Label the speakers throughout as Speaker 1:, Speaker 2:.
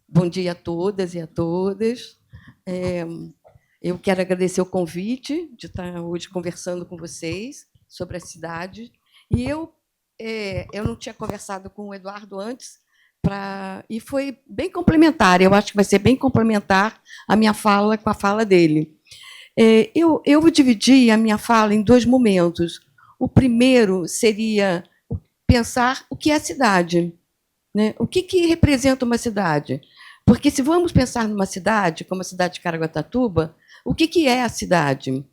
Speaker 1: Bom dia a todas e a todos. É, eu quero agradecer o convite de estar hoje conversando com vocês sobre a cidade. E eu não tinha conversado com o Eduardo antes, e foi bem complementar. Eu acho que vai ser bem complementar a minha fala com a fala dele. Eu dividi a minha fala em dois momentos. O primeiro seria pensar o que é a cidade, né? O que representa uma cidade? Porque se vamos pensar numa cidade, como a cidade de Caraguatatuba, o que é a cidade?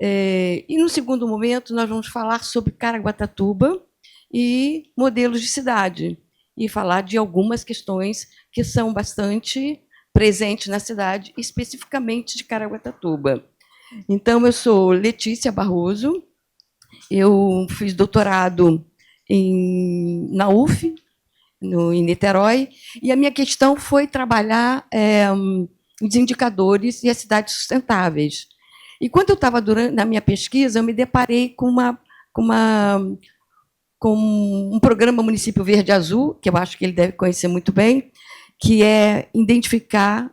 Speaker 1: E, no segundo momento, nós vamos falar sobre Caraguatatuba e modelos de cidade, e falar de algumas questões que são bastante presentes na cidade, especificamente de Caraguatatuba. Então, eu sou Letícia Barroso, eu fiz doutorado na UF, em Niterói, e a minha questão foi trabalhar os indicadores e as cidades sustentáveis. E quando eu estava na minha pesquisa, eu me deparei com um programa Município Verde Azul, que eu acho que ele deve conhecer muito bem, que é identificar,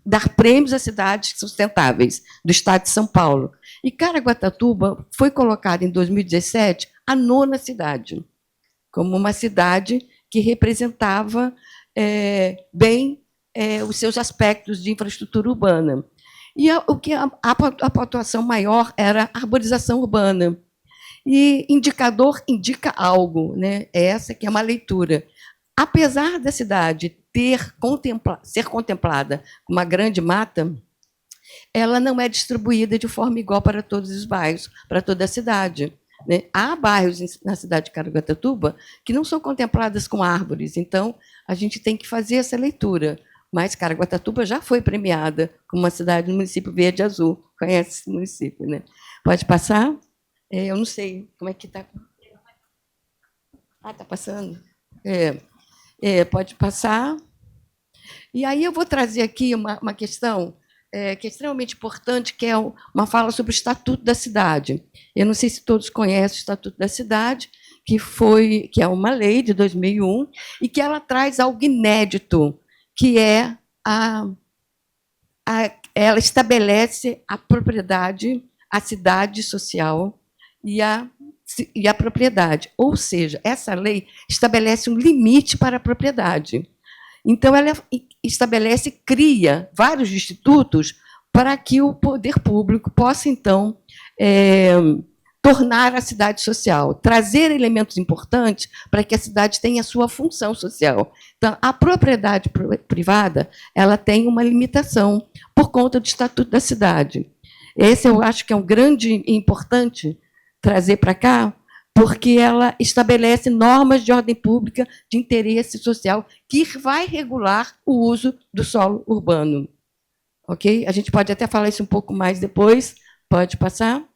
Speaker 1: dar prêmios às cidades sustentáveis do estado de São Paulo. E Caraguatatuba foi colocada em 2017 a nona cidade, como uma cidade que representava bem os seus aspectos de infraestrutura urbana. E a pontuação maior era a arborização urbana. E indicador indica algo, né? Essa que é uma leitura. Apesar da cidade ser contemplada com uma grande mata, ela não é distribuída de forma igual para todos os bairros, para toda a cidade. Né? Há bairros na cidade de Caraguatatuba que não são contempladas com árvores, então a gente tem que fazer essa leitura. Mas Caraguatatuba já foi premiada como uma cidade no município Verde Azul. Conhece esse município, né? Pode passar? Eu não sei como é que está. Ah, está passando? Pode passar. E aí eu vou trazer aqui uma questão que é extremamente importante, que é uma fala sobre o Estatuto da Cidade. Eu não sei se todos conhecem o Estatuto da Cidade, que é uma lei de 2001, e que ela traz algo inédito, que é ela estabelece a propriedade, a cidade social e a propriedade. Ou seja, essa lei estabelece um limite para a propriedade. Então, ela estabelece, cria vários institutos para que o poder público possa, então, tornar a cidade social, trazer elementos importantes para que a cidade tenha a sua função social. Então, a propriedade privada ela tem uma limitação por conta do Estatuto da Cidade. Esse eu acho que é um grande e importante trazer para cá, porque ela estabelece normas de ordem pública de interesse social que vai regular o uso do solo urbano. Ok? A gente pode até falar isso um pouco mais depois. Pode passar?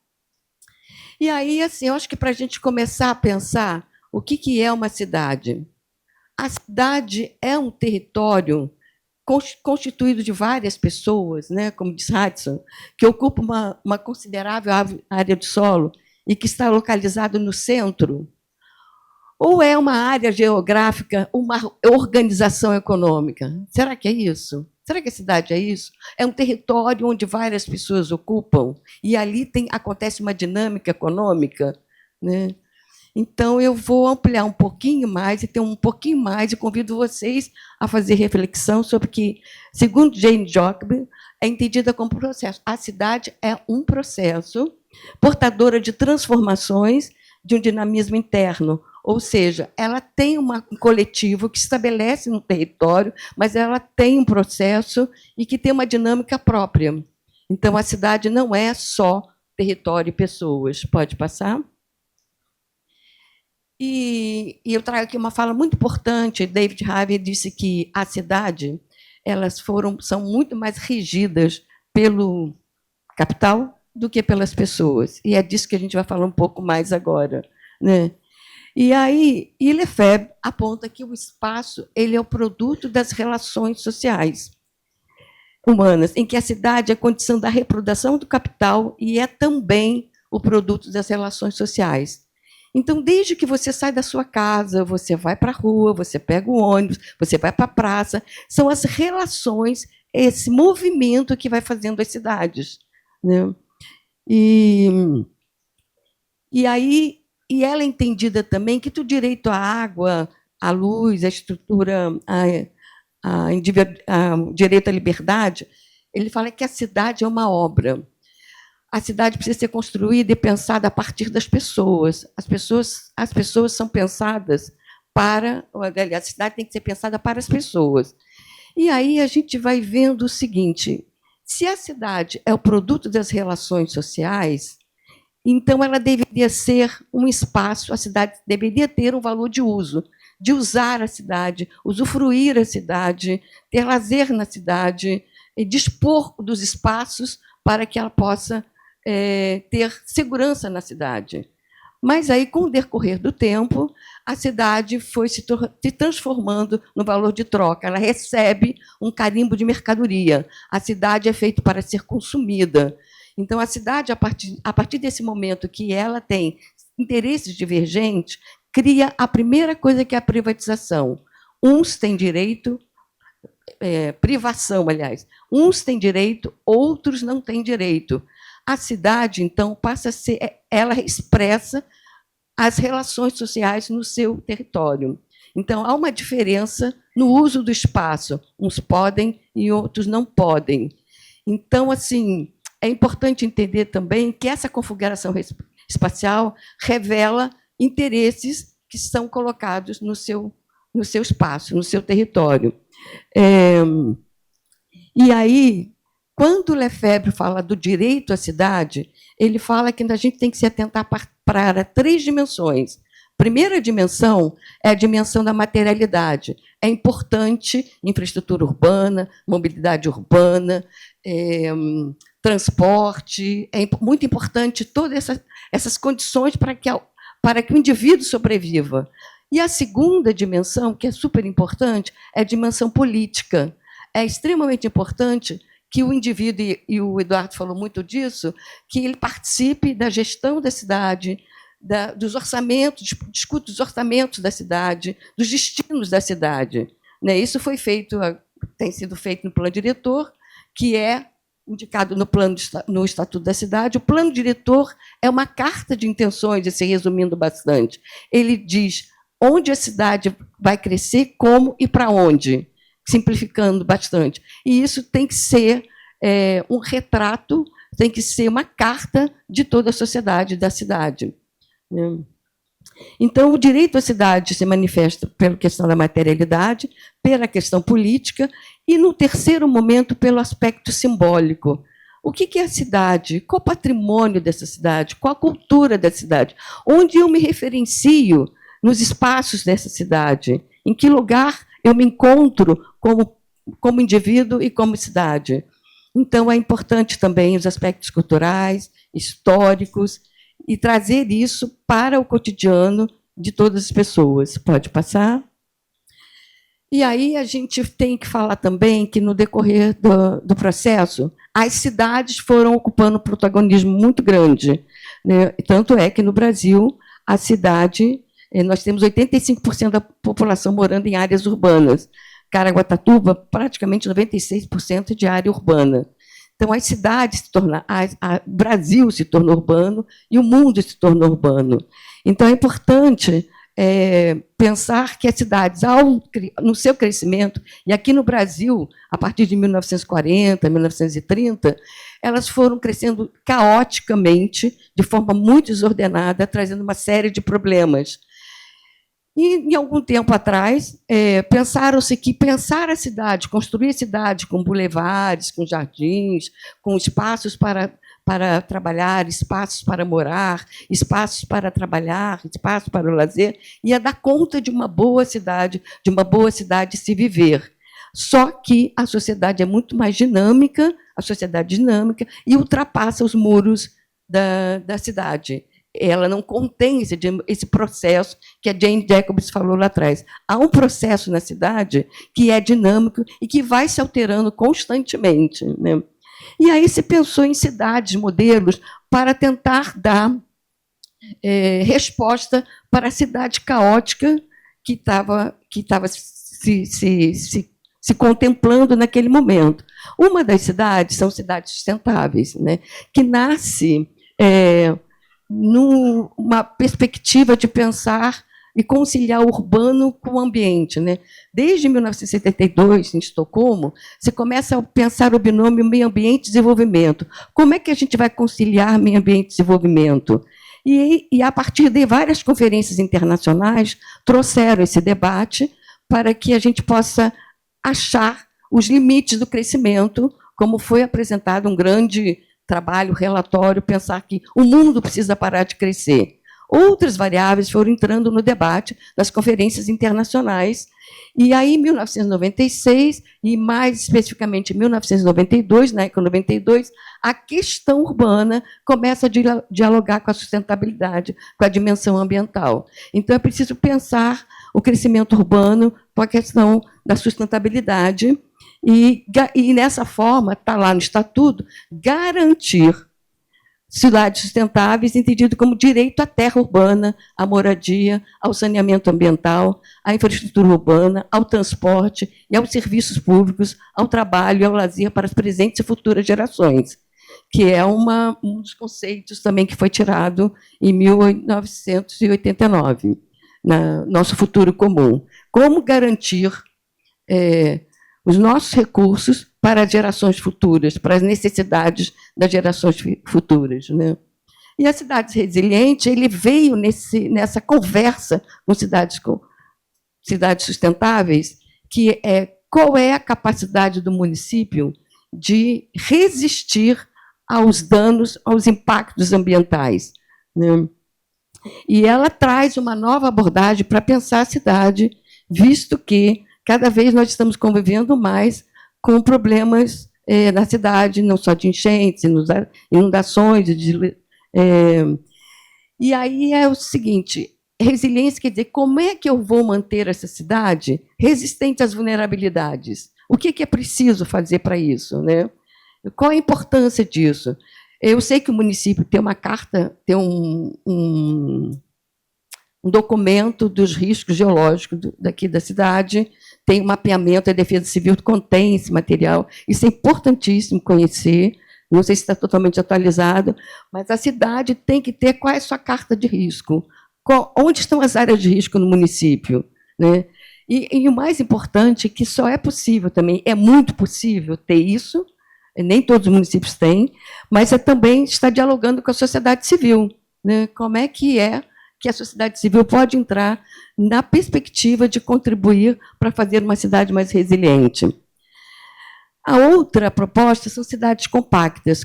Speaker 1: E aí, assim, eu acho que para a gente começar a pensar o que é uma cidade. A cidade é um território constituído de várias pessoas, né, como diz Hudson, que ocupa uma considerável área de solo e que está localizado no centro, ou é uma área geográfica, uma organização econômica? Será que é isso? Será que a cidade é isso? É um território onde várias pessoas ocupam e ali acontece uma dinâmica econômica, né? Então, eu vou ampliar um pouquinho mais e ter um pouquinho mais e convido vocês a fazer reflexão sobre que, segundo Jane Jacobs, é entendida como processo. A cidade é um processo portadora de transformações de um dinamismo interno, ou seja, ela tem um coletivo que estabelece um território, mas ela tem um processo e que tem uma dinâmica própria. Então, a cidade não é só território e pessoas. Pode passar? E eu trago aqui uma fala muito importante. David Harvey disse que a cidade são muito mais regidas pelo capital do que pelas pessoas. E é disso que a gente vai falar um pouco mais agora, né? E aí, Lefebvre aponta que o espaço ele é o produto das relações sociais humanas, em que a cidade é a condição da reprodução do capital e é também o produto das relações sociais. Então, desde que você sai da sua casa, você vai para a rua, você pega o ônibus, você vai para a praça, são as relações, esse movimento que vai fazendo as cidades, né? E, e aí, e ela é entendida também que o direito à água, à luz, à estrutura, o direito à liberdade, ele fala que a cidade é uma obra. A cidade precisa ser construída e pensada a partir das pessoas. As pessoas são pensadas para... A cidade tem que ser pensada para as pessoas. E aí a gente vai vendo o seguinte, se a cidade é o produto das relações sociais, então ela deveria ser um espaço, a cidade deveria ter um valor de usar a cidade, usufruir a cidade, ter lazer na cidade, e dispor dos espaços para que ela possa ter segurança na cidade. Mas aí, com o decorrer do tempo, a cidade foi se transformando no valor de troca. Ela recebe um carimbo de mercadoria. A cidade é feita para ser consumida. Então, a cidade, a partir desse momento que ela tem interesses divergentes, cria a primeira coisa, que é a privatização. Uns têm direito, privação, aliás, uns têm direito, outros não têm direito. A cidade, então, passa a ser, ela expressa as relações sociais no seu território. Então, há uma diferença no uso do espaço. Uns podem e outros não podem. Então, assim, é importante entender também que essa configuração espacial revela interesses que são colocados no seu espaço, no seu território. E aí, quando Lefebvre fala do direito à cidade, ele fala que a gente tem que se atentar para 3 dimensões. A primeira dimensão é a dimensão da materialidade. É importante infraestrutura urbana, mobilidade urbana, transporte, é muito importante todas essas condições para que o indivíduo sobreviva. E a segunda dimensão, que é super importante, é a dimensão política. É extremamente importante que o indivíduo, e o Eduardo falou muito disso, que ele participe da gestão da cidade, dos orçamentos, discute os orçamentos da cidade, dos destinos da cidade. Isso foi feito, tem sido feito no plano diretor, que é indicado no Estatuto da Cidade. O plano diretor é uma carta de intenções, se resumindo bastante. Ele diz onde a cidade vai crescer, como e para onde, simplificando bastante. E isso tem que ser um retrato, tem que ser uma carta de toda a sociedade da cidade. Então, o direito à cidade se manifesta pela questão da materialidade, pela questão política e, no terceiro momento, pelo aspecto simbólico. O que é a cidade? Qual o patrimônio dessa cidade? Qual a cultura da cidade? Onde eu me referencio nos espaços dessa cidade? Em que lugar eu me encontro como indivíduo e como cidade? Então, é importante também os aspectos culturais, históricos, e trazer isso para o cotidiano de todas as pessoas. Pode passar? E aí a gente tem que falar também que, no decorrer do processo, as cidades foram ocupando um protagonismo muito grande. Tanto é que, no Brasil, a cidade, nós temos 85% da população morando em áreas urbanas. Caraguatatuba, praticamente 96% de área urbana. Então, as cidades se tornaram, o Brasil se tornou urbano e o mundo se tornou urbano. Então, é importante pensar que as cidades, no seu crescimento, e aqui no Brasil, a partir de 1940, 1930, elas foram crescendo caoticamente, de forma muito desordenada, trazendo uma série de problemas. E, em algum tempo atrás, pensaram-se que pensar a cidade, construir a cidade com bulevares, com jardins, com espaços para trabalhar, espaços para morar, espaços para trabalhar, espaços para o lazer, ia dar conta de uma boa cidade se viver. Só que a sociedade é muito mais dinâmica, e ultrapassa os muros da cidade. Ela não contém esse processo que a Jane Jacobs falou lá atrás. Há um processo na cidade que é dinâmico e que vai se alterando constantemente. E aí se pensou em cidades, modelos, para tentar dar resposta para a cidade caótica que estava se contemplando naquele momento. Uma das cidades são cidades sustentáveis, né, que nasce numa perspectiva de pensar e conciliar o urbano com o ambiente, né? Desde 1972, em Estocolmo, se começa a pensar o binômio meio ambiente e desenvolvimento. Como é que a gente vai conciliar meio ambiente e desenvolvimento? E a partir de várias conferências internacionais, trouxeram esse debate para que a gente possa achar os limites do crescimento, como foi apresentado um grande trabalho, relatório, pensar que o mundo precisa parar de crescer. Outras variáveis foram entrando no debate das conferências internacionais, e aí, em 1996, e mais especificamente em 1992, na Eco 92, a questão urbana começa a dialogar com a sustentabilidade, com a dimensão ambiental. Então, é preciso pensar o crescimento urbano com a questão da sustentabilidade, e nessa forma, está lá no Estatuto, garantir cidades sustentáveis, entendido como direito à terra urbana, à moradia, ao saneamento ambiental, à infraestrutura urbana, ao transporte e aos serviços públicos, ao trabalho e ao lazer para as presentes e futuras gerações, que é um dos conceitos também que foi tirado em 1989, no nosso futuro comum. Como garantir os nossos recursos para as gerações futuras, para as necessidades das gerações futuras, né? E as cidades resilientes, ele veio nessa conversa com cidades sustentáveis, que qual é a capacidade do município de resistir aos danos, aos impactos ambientais, né? E ela traz uma nova abordagem para pensar a cidade, visto que cada vez nós estamos convivendo mais com problemas na cidade, não só de enchentes, inundações. E aí é o seguinte, resiliência quer dizer, como é que eu vou manter essa cidade resistente às vulnerabilidades? O que é preciso fazer para isso, né? Qual a importância disso? Eu sei que o município tem uma carta, tem um documento dos riscos geológicos daqui da cidade, tem um mapeamento, a Defesa Civil contém esse material, isso é importantíssimo conhecer, não sei se está totalmente atualizado, mas a cidade tem que ter qual é a sua carta de risco, onde estão as áreas de risco no município, né? E o mais importante é que só é possível também, é muito possível ter isso, nem todos os municípios têm, mas também está dialogando com a sociedade civil, né? Como é que a sociedade civil pode entrar na perspectiva de contribuir para fazer uma cidade mais resiliente. A outra proposta são cidades compactas,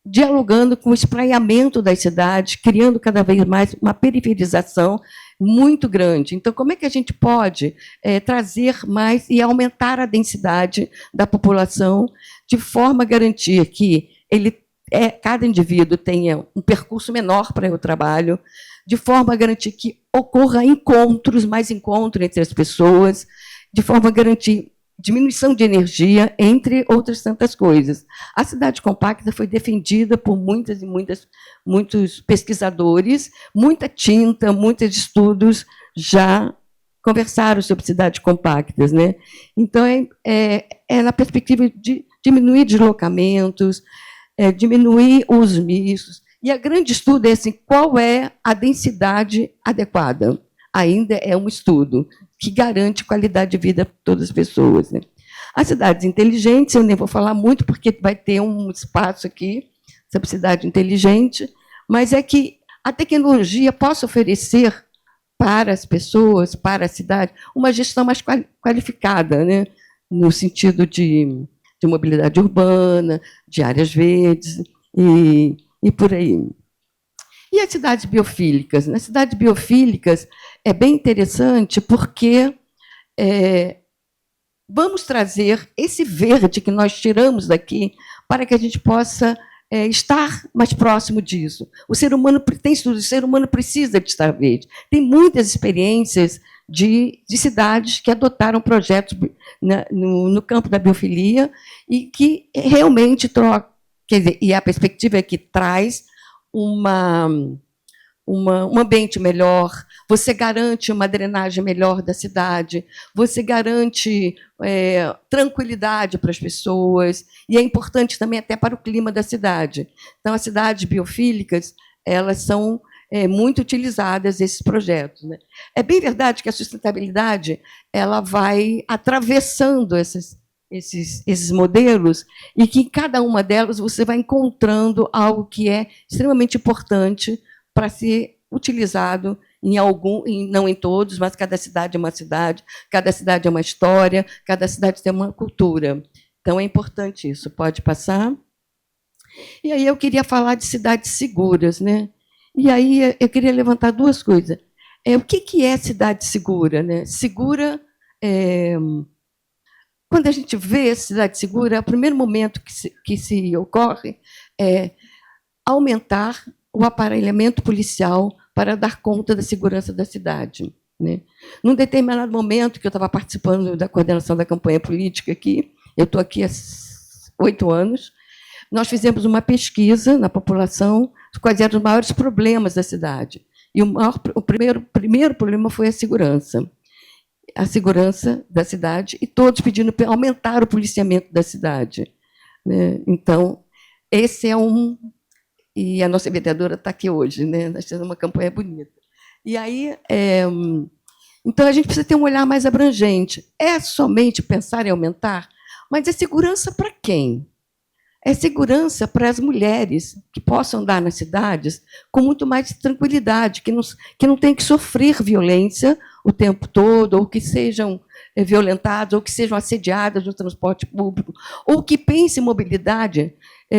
Speaker 1: dialogando com o espraiamento das cidades, criando cada vez mais uma periferização muito grande. Então, como é que a gente pode trazer mais e aumentar a densidade da população, de forma a garantir que cada indivíduo tenha um percurso menor para o trabalho, de forma a garantir que ocorra mais encontro entre as pessoas, de forma a garantir diminuição de energia, entre outras tantas coisas. A cidade compacta foi defendida por muitos pesquisadores, muita tinta, muitos estudos já conversaram sobre cidades compactas, né? Então, é na perspectiva de diminuir deslocamentos, diminuir os mistos. E a grande estudo é assim, qual é a densidade adequada? Ainda é um estudo que garante qualidade de vida para todas as pessoas, né? As cidades inteligentes, eu nem vou falar muito, porque vai ter um espaço aqui sobre cidade inteligente, mas é que a tecnologia possa oferecer para as pessoas, para a cidade, uma gestão mais qualificada, né? No sentido de mobilidade urbana, de áreas verdes e por aí. E as cidades biofílicas? Nas cidades biofílicas é bem interessante porque vamos trazer esse verde que nós tiramos daqui para que a gente possa estar mais próximo disso. O ser humano tem estudo, o ser humano precisa de estar verde. Tem muitas experiências de cidades que adotaram projetos no campo da biofilia e que realmente trocam. Quer dizer, e a perspectiva é que traz um ambiente melhor, você garante uma drenagem melhor da cidade, você garante tranquilidade para as pessoas, e é importante também até para o clima da cidade. Então, as cidades biofílicas, elas são muito utilizadas, esses projetos. Né? É bem verdade que a sustentabilidade ela vai atravessando esses modelos, e que em cada uma delas você vai encontrando algo que é extremamente importante para ser utilizado não em todos, mas cada cidade é uma cidade, cada cidade é uma história, cada cidade tem uma cultura. Então, é importante isso. Pode passar? E aí eu queria falar de cidades seguras. Né? E aí eu queria levantar duas coisas. O que é cidade segura? Né? Segura... Quando a gente vê a cidade segura, o primeiro momento que se ocorre é aumentar o aparelhamento policial para dar conta da segurança da cidade. Né? Num determinado momento, que eu estava participando da coordenação da campanha política aqui, eu estou aqui há 8 anos, nós fizemos uma pesquisa na população de quais eram os maiores problemas da cidade. E o primeiro problema foi a segurança da cidade, e todos pedindo para aumentar o policiamento da cidade. Né? Então, esse é e a nossa vereadora está aqui hoje, né? Nós temos uma campanha bonita. E aí, então, a gente precisa ter um olhar mais abrangente. É somente pensar em aumentar, mas é segurança para quem? É segurança para as mulheres que possam andar nas cidades com muito mais tranquilidade, que não tenham que sofrer violência o tempo todo, ou que sejam violentadas, ou que sejam assediadas no transporte público, ou que pensem em mobilidade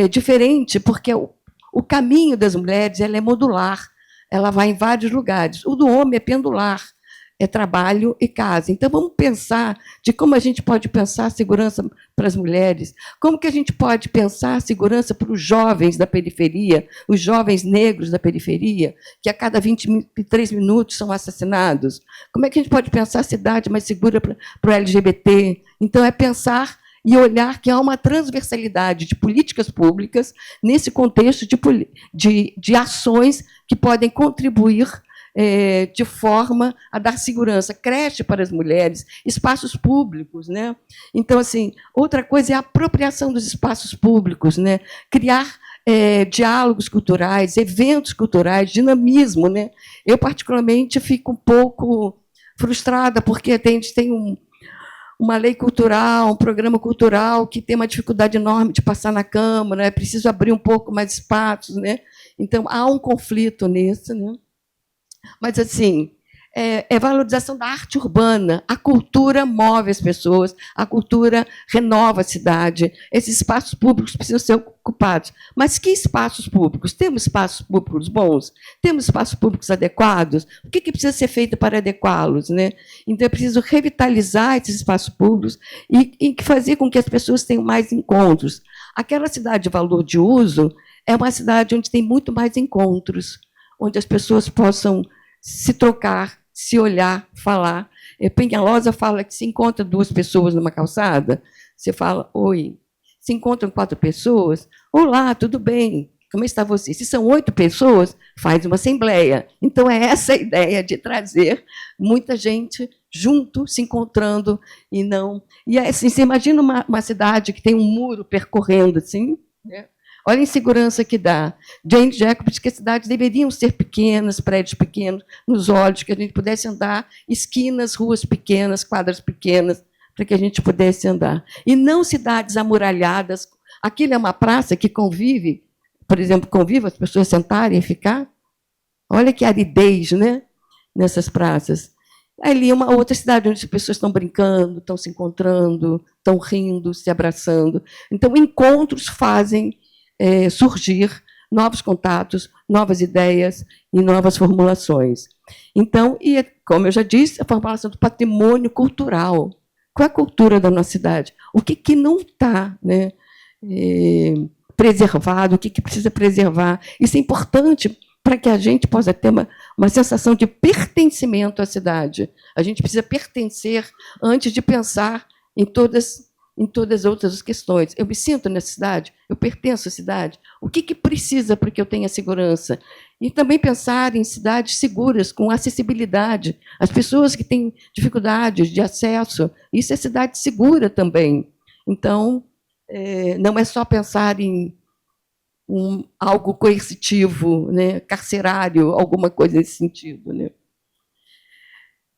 Speaker 1: diferente, porque o caminho das mulheres é modular, ela vai em vários lugares. O do homem é pendular, é trabalho e casa. Então, vamos pensar de como a gente pode pensar a segurança para as mulheres, como que a gente pode pensar a segurança para os jovens da periferia, os jovens negros da periferia, que a cada 23 minutos são assassinados. Como é que a gente pode pensar a cidade mais segura para o LGBT? Então, é pensar e olhar que há uma transversalidade de políticas públicas nesse contexto de ações que podem contribuir de forma a dar segurança, creche para as mulheres, espaços públicos. Né? Então, assim, outra coisa é a apropriação dos espaços públicos, né? Criar diálogos culturais, eventos culturais, dinamismo. Né? Eu, particularmente, fico um pouco frustrada, porque a gente tem uma lei cultural, um programa cultural que tem uma dificuldade enorme de passar na Câmara, é preciso abrir um pouco mais espaços. Né? Então, há um conflito nisso. Né? Mas, assim, é valorização da arte urbana. A cultura move as pessoas, a cultura renova a cidade. Esses espaços públicos precisam ser ocupados. Mas que espaços públicos? Temos espaços públicos bons? Temos espaços públicos adequados? O que precisa ser feito para adequá-los? Né? Então, é preciso revitalizar esses espaços públicos e fazer com que as pessoas tenham mais encontros. Aquela cidade de valor de uso é uma cidade onde tem muito mais encontros, onde as pessoas possam se trocar, se olhar, falar. Penhalosa fala que se encontra 2 pessoas numa calçada, você fala, oi. Se encontram 4 pessoas, olá, tudo bem, como está você? Se são 8 pessoas, faz uma assembleia. Então, é essa a ideia de trazer muita gente junto, se encontrando, e não... E assim, você imagina uma cidade que tem um muro percorrendo, assim, né? Olha a insegurança que dá. Jane Jacobs diz que as cidades deveriam ser pequenas, prédios pequenos, nos olhos, que a gente pudesse andar, esquinas, ruas pequenas, quadras pequenas, para que a gente pudesse andar. E não cidades amuralhadas. Aquilo é uma praça que convive, por exemplo, as pessoas sentarem e ficar. Olha que aridez, né? Nessas praças. Ali é uma outra cidade onde as pessoas estão brincando, estão se encontrando, estão rindo, se abraçando. Então, encontros fazem surgir novos contatos, novas ideias e novas formulações. Então, como eu já disse, a formulação do patrimônio cultural. Qual é a cultura da nossa cidade? O que não está, né, preservado, o que precisa preservar? Isso é importante para que a gente possa ter uma sensação de pertencimento à cidade. A gente precisa pertencer antes de pensar em todas em todas as outras questões. Eu me sinto na cidade, eu pertenço à cidade. O que precisa para que eu tenha segurança? E também pensar em cidades seguras, com acessibilidade. As pessoas que têm dificuldades de acesso, isso é cidade segura também. Então, não é só pensar em algo coercitivo, né, carcerário, alguma coisa nesse sentido, né?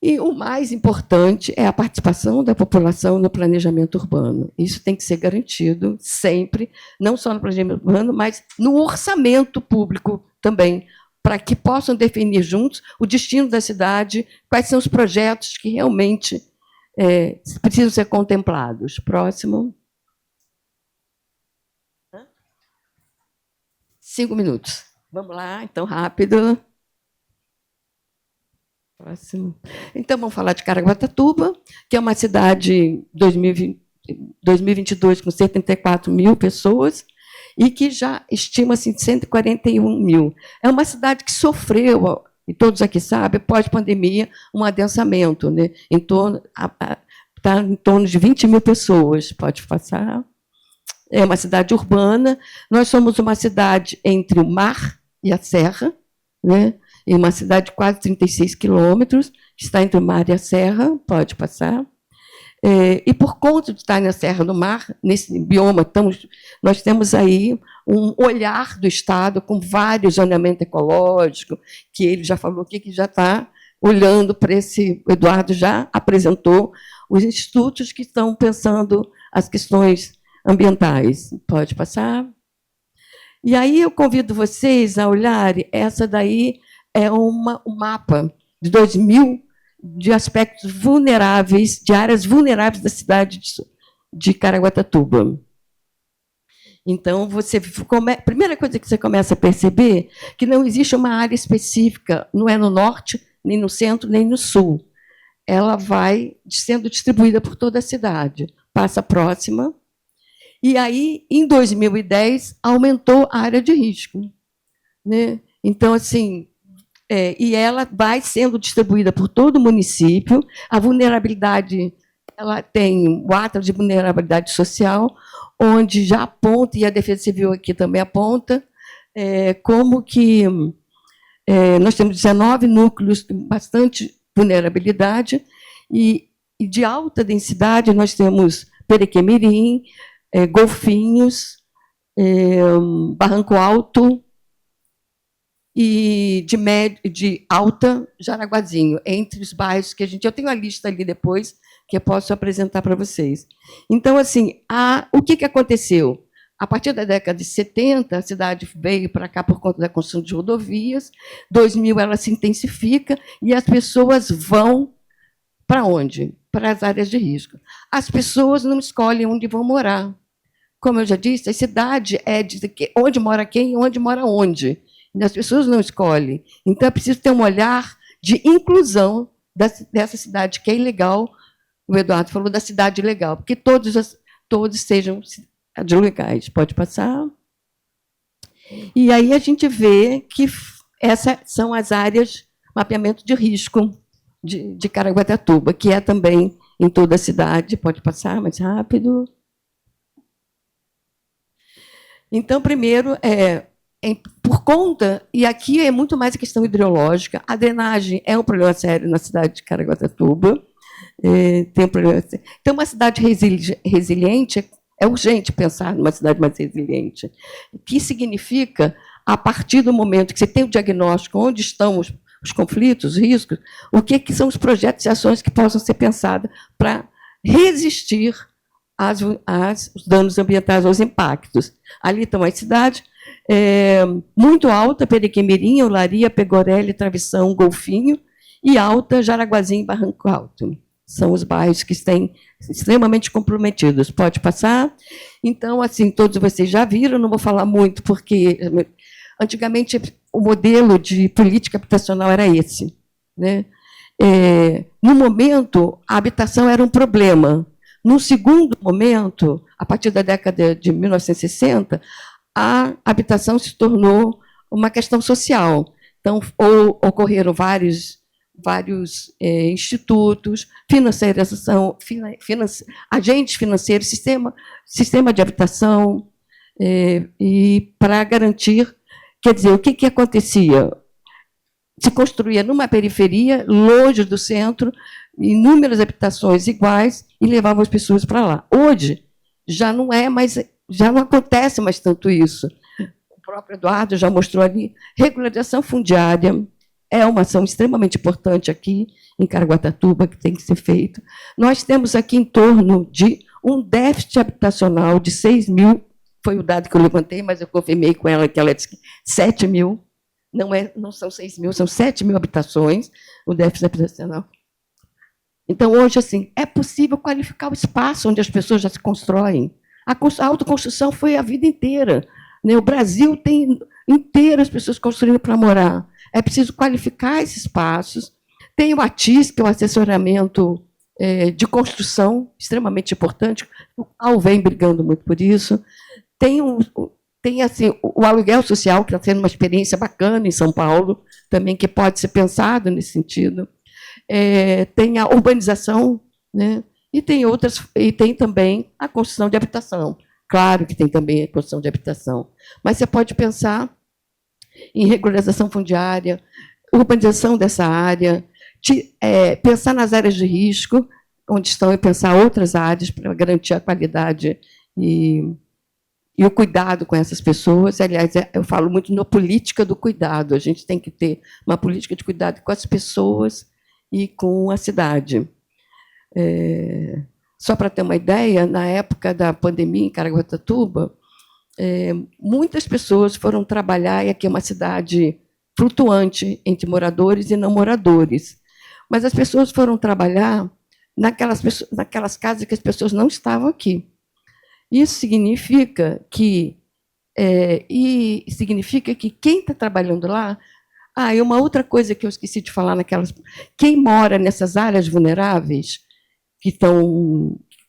Speaker 1: E o mais importante é a participação da população no planejamento urbano. Isso tem que ser garantido sempre, não só no planejamento urbano, mas no orçamento público também, para que possam definir juntos o destino da cidade, quais são os projetos que realmente precisam ser contemplados. Próximo. 5 minutos. Vamos lá, então, rápido. Próximo. Então, vamos falar de Caraguatatuba, que é uma cidade 2022 com 74 mil pessoas e que já estima-se 141 mil. É uma cidade que sofreu, e todos aqui sabem, pós-pandemia, um adensamento, né? Está em torno de 20 mil pessoas. Pode passar. É uma cidade urbana. Nós somos uma cidade entre o mar e a serra, né? Em uma cidade de quase 36 quilômetros, que está entre o mar e a serra, pode passar. E por conta de estar na Serra do Mar, nesse bioma, nós temos aí um olhar do Estado com vários zoneamento ecológico, que ele já falou aqui, que já está olhando para esse... O Eduardo já apresentou os institutos que estão pensando as questões ambientais. Pode passar. E aí eu convido vocês a olharem, essa daí é um mapa de 2000 de aspectos vulneráveis, de áreas vulneráveis da cidade de Caraguatatuba. Então, a primeira coisa que você começa a perceber é que não existe uma área específica, não é no norte, nem no centro, nem no sul. Ela vai sendo distribuída por toda a cidade. Passa a próxima. E aí, em 2010, aumentou a área de risco, né? Então, assim, e ela vai sendo distribuída por todo o município. A vulnerabilidade, ela tem o Atlas de Vulnerabilidade Social, onde já aponta, e a Defesa Civil aqui também aponta, como que nós temos 19 núcleos com bastante vulnerabilidade, e de alta densidade nós temos Perequemirim, Golfinhos, Barranco Alto, e de alta, Jaraguazinho, entre os bairros que eu tenho a lista ali depois, que eu posso apresentar para vocês. Então, assim, o que aconteceu? A partir da década de 70, a cidade veio para cá por conta da construção de rodovias, 2000 ela se intensifica, e as pessoas vão para onde? Para as áreas de risco. As pessoas não escolhem onde vão morar. Como eu já disse, a cidade é de onde mora quem e onde mora onde. As pessoas não escolhem. Então, é preciso ter um olhar de inclusão dessa cidade que é ilegal. O Eduardo falou da cidade legal, porque todos sejam legais. Pode passar. E aí a gente vê que essas são as áreas mapeamento de risco de Caraguatatuba, que é também em toda a cidade. Pode passar mais rápido. Então, primeiro, por conta, e aqui é muito mais a questão hidrológica, a drenagem é um problema sério na cidade de Caraguatatuba. Tem um problema sério. Então, uma cidade resiliente, é urgente pensar numa cidade mais resiliente, que significa, a partir do momento que você tem o diagnóstico, onde estão os conflitos, os riscos, o que são os projetos e ações que possam ser pensados para resistir aos danos ambientais, aos impactos. Ali estão as cidades, muito alta, Perequemirim, Olaria, Pegorelli, Travessão, Golfinho, e alta, Jaraguazinho e Barranco Alto. São os bairros que estão extremamente comprometidos. Pode passar? Então, assim, todos vocês já viram, não vou falar muito, porque antigamente o modelo de política habitacional era esse, né? No momento, a habitação era um problema. No segundo momento, a partir da década de 1960, a habitação se tornou uma questão social. Então, ocorreram vários vários institutos, financiarização, agentes financeiros, sistema de habitação, e para garantir, quer dizer, o que acontecia? Se construía numa periferia, longe do centro, inúmeras habitações iguais e levavam as pessoas para lá. Hoje já não é mais, já não acontece mais tanto isso. O próprio Eduardo já mostrou ali, regularização fundiária é uma ação extremamente importante aqui em Caraguatatuba, que tem que ser feito. Nós temos aqui em torno de um déficit habitacional de 6 mil, foi o dado que eu levantei, mas eu confirmei com ela que ela disse 7 mil, não são 6 mil, são 7 mil habitações, o déficit habitacional. Então, hoje, assim, é possível qualificar o espaço onde as pessoas já se constroem. A autoconstrução foi a vida inteira. O Brasil tem inteiro as pessoas construindo para morar. É preciso qualificar esses espaços. Tem o ATIS, que é o assessoramento de construção, extremamente importante. O AL vem brigando muito por isso. Tem assim, o aluguel social, que está sendo uma experiência bacana em São Paulo, também que pode ser pensado nesse sentido. Tem a urbanização, né? E tem também a construção de habitação. Claro que tem também a construção de habitação, mas você pode pensar em regularização fundiária, urbanização dessa área, pensar nas áreas de risco, onde estão, e pensar outras áreas para garantir a qualidade e o cuidado com essas pessoas. Aliás, eu falo muito na política do cuidado. A gente tem que ter uma política de cuidado com as pessoas e com a cidade. Só para ter uma ideia, na época da pandemia em Caraguatatuba, muitas pessoas foram trabalhar, e aqui é uma cidade flutuante entre moradores e não moradores, mas as pessoas foram trabalhar naquelas casas que as pessoas não estavam aqui. Isso significa que quem está trabalhando lá... e uma outra coisa que eu esqueci de falar quem mora nessas áreas vulneráveis, que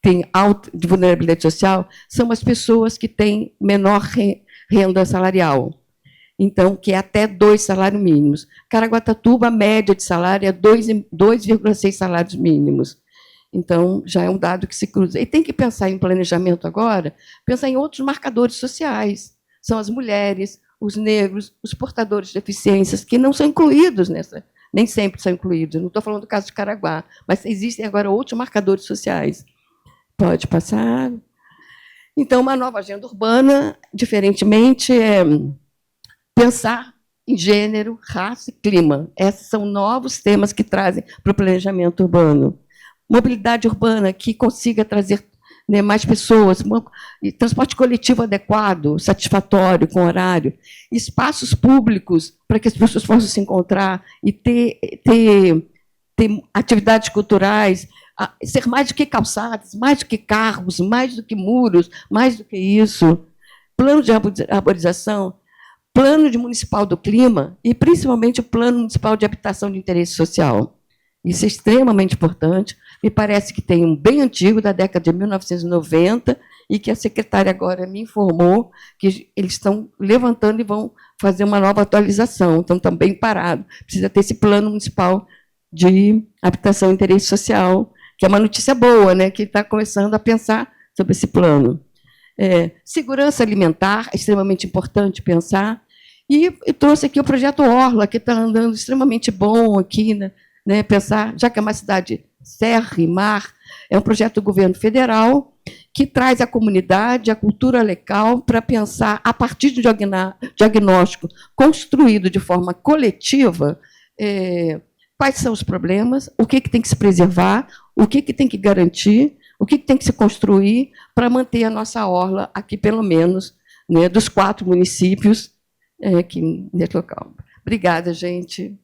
Speaker 1: têm alta de vulnerabilidade social, são as pessoas que têm menor renda salarial. Então, que é até 2 salários mínimos. Caraguatatuba, a média de salário é 2,6 salários mínimos. Então, já é um dado que se cruza. E tem que pensar em planejamento agora, pensar em outros marcadores sociais. São as mulheres, os negros, os portadores de deficiências, que não são incluídos nessa, nem sempre são incluídos. Não estou falando do caso de Caraguá, mas existem agora outros marcadores sociais. Pode passar. Então, uma nova agenda urbana, diferentemente, é pensar em gênero, raça e clima. Esses são novos temas que trazem para o planejamento urbano. Mobilidade urbana que consiga trazer mais pessoas, transporte coletivo adequado, satisfatório, com horário, espaços públicos para que as pessoas possam se encontrar e ter atividades culturais, ser mais do que calçadas, mais do que carros, mais do que muros, mais do que isso. Plano de arborização, plano de municipal do clima e, principalmente, o plano municipal de habitação de interesse social. Isso é extremamente importante. Me parece que tem um bem antigo, da década de 1990, e que a secretária agora me informou que eles estão levantando e vão fazer uma nova atualização. Então, estão bem parados. Precisa ter esse plano municipal de habitação de interesse social, que é uma notícia boa, né? Que está começando a pensar sobre esse plano. Segurança alimentar, é extremamente importante pensar. E trouxe aqui o projeto Orla, que está andando extremamente bom aqui, né? Pensar, já que é uma cidade serra e mar, é um projeto do governo federal que traz a comunidade, a cultura local, para pensar, a partir de diagnóstico construído de forma coletiva, quais são os problemas, o que tem que se preservar, o que tem que garantir, o que tem que se construir para manter a nossa orla aqui, pelo menos, né, dos 4 municípios aqui nesse local. Obrigada, gente.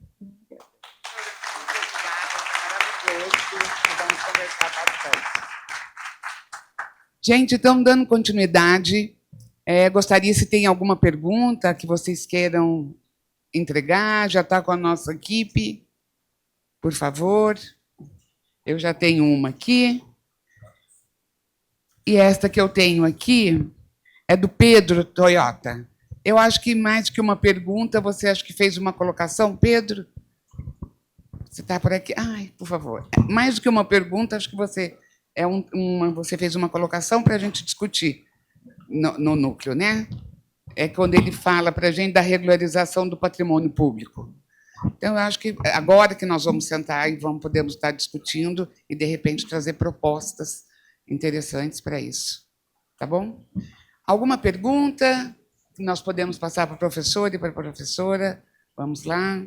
Speaker 2: Gente, então, dando continuidade, gostaria, se tem alguma pergunta que vocês queiram entregar, já está com a nossa equipe, por favor. Eu já tenho uma aqui. E esta que eu tenho aqui é do Pedro Toyota. Eu acho que, mais que uma pergunta, você acha que fez uma colocação, Pedro? Você está por aqui? Ai, por favor. Mais do que uma pergunta, acho que você você fez uma colocação para a gente discutir no núcleo, né? É quando ele fala para a gente da regularização do patrimônio público. Então, eu acho que agora que nós vamos sentar e podemos estar discutindo e, de repente, trazer propostas interessantes para isso. Tá bom? Alguma pergunta que nós podemos passar para o professor e para a professora? Vamos lá.